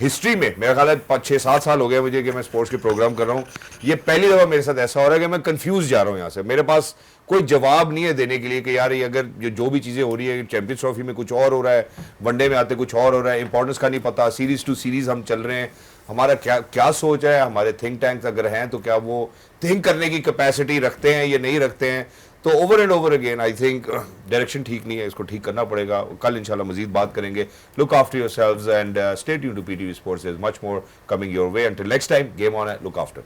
Speaker 1: History में मेरा ख्याल है 5-6-7 साल हो गए मुझे कि मैं स्पोर्ट्स के प्रोग्राम कर रहा हूँ। ये पहली दफा मेरे साथ ऐसा हो रहा है कि मैं कंफ्यूज जा रहा हूँ यहाँ से। मेरे पास कोई जवाब नहीं है देने के लिए कि यार ये अगर जो भी चीजें हो रही है, चैंपियंस ट्रॉफी में कुछ और हो रहा है, वनडे में आते कुछ और हो रहा है, इंपॉर्टेंस का नहीं पता, सीरीज टू सीरीज हम चल रहे हैं। हमारा क्या क्या सोच है, हमारे थिंक टैंक्स अगर हैं तो क्या वो थिंक करने की कैपेसिटी रखते हैं या नहीं रखते हैं। तो over and over again I think direction ठीक नहीं है, इसको ठीक करना पड़ेगा। कल इंशाल्लाह मजीद बात करेंगे। Look after yourselves and stay tuned to PTV sports, is much more coming your way. Until next time, game on है, लुक आफ्टर।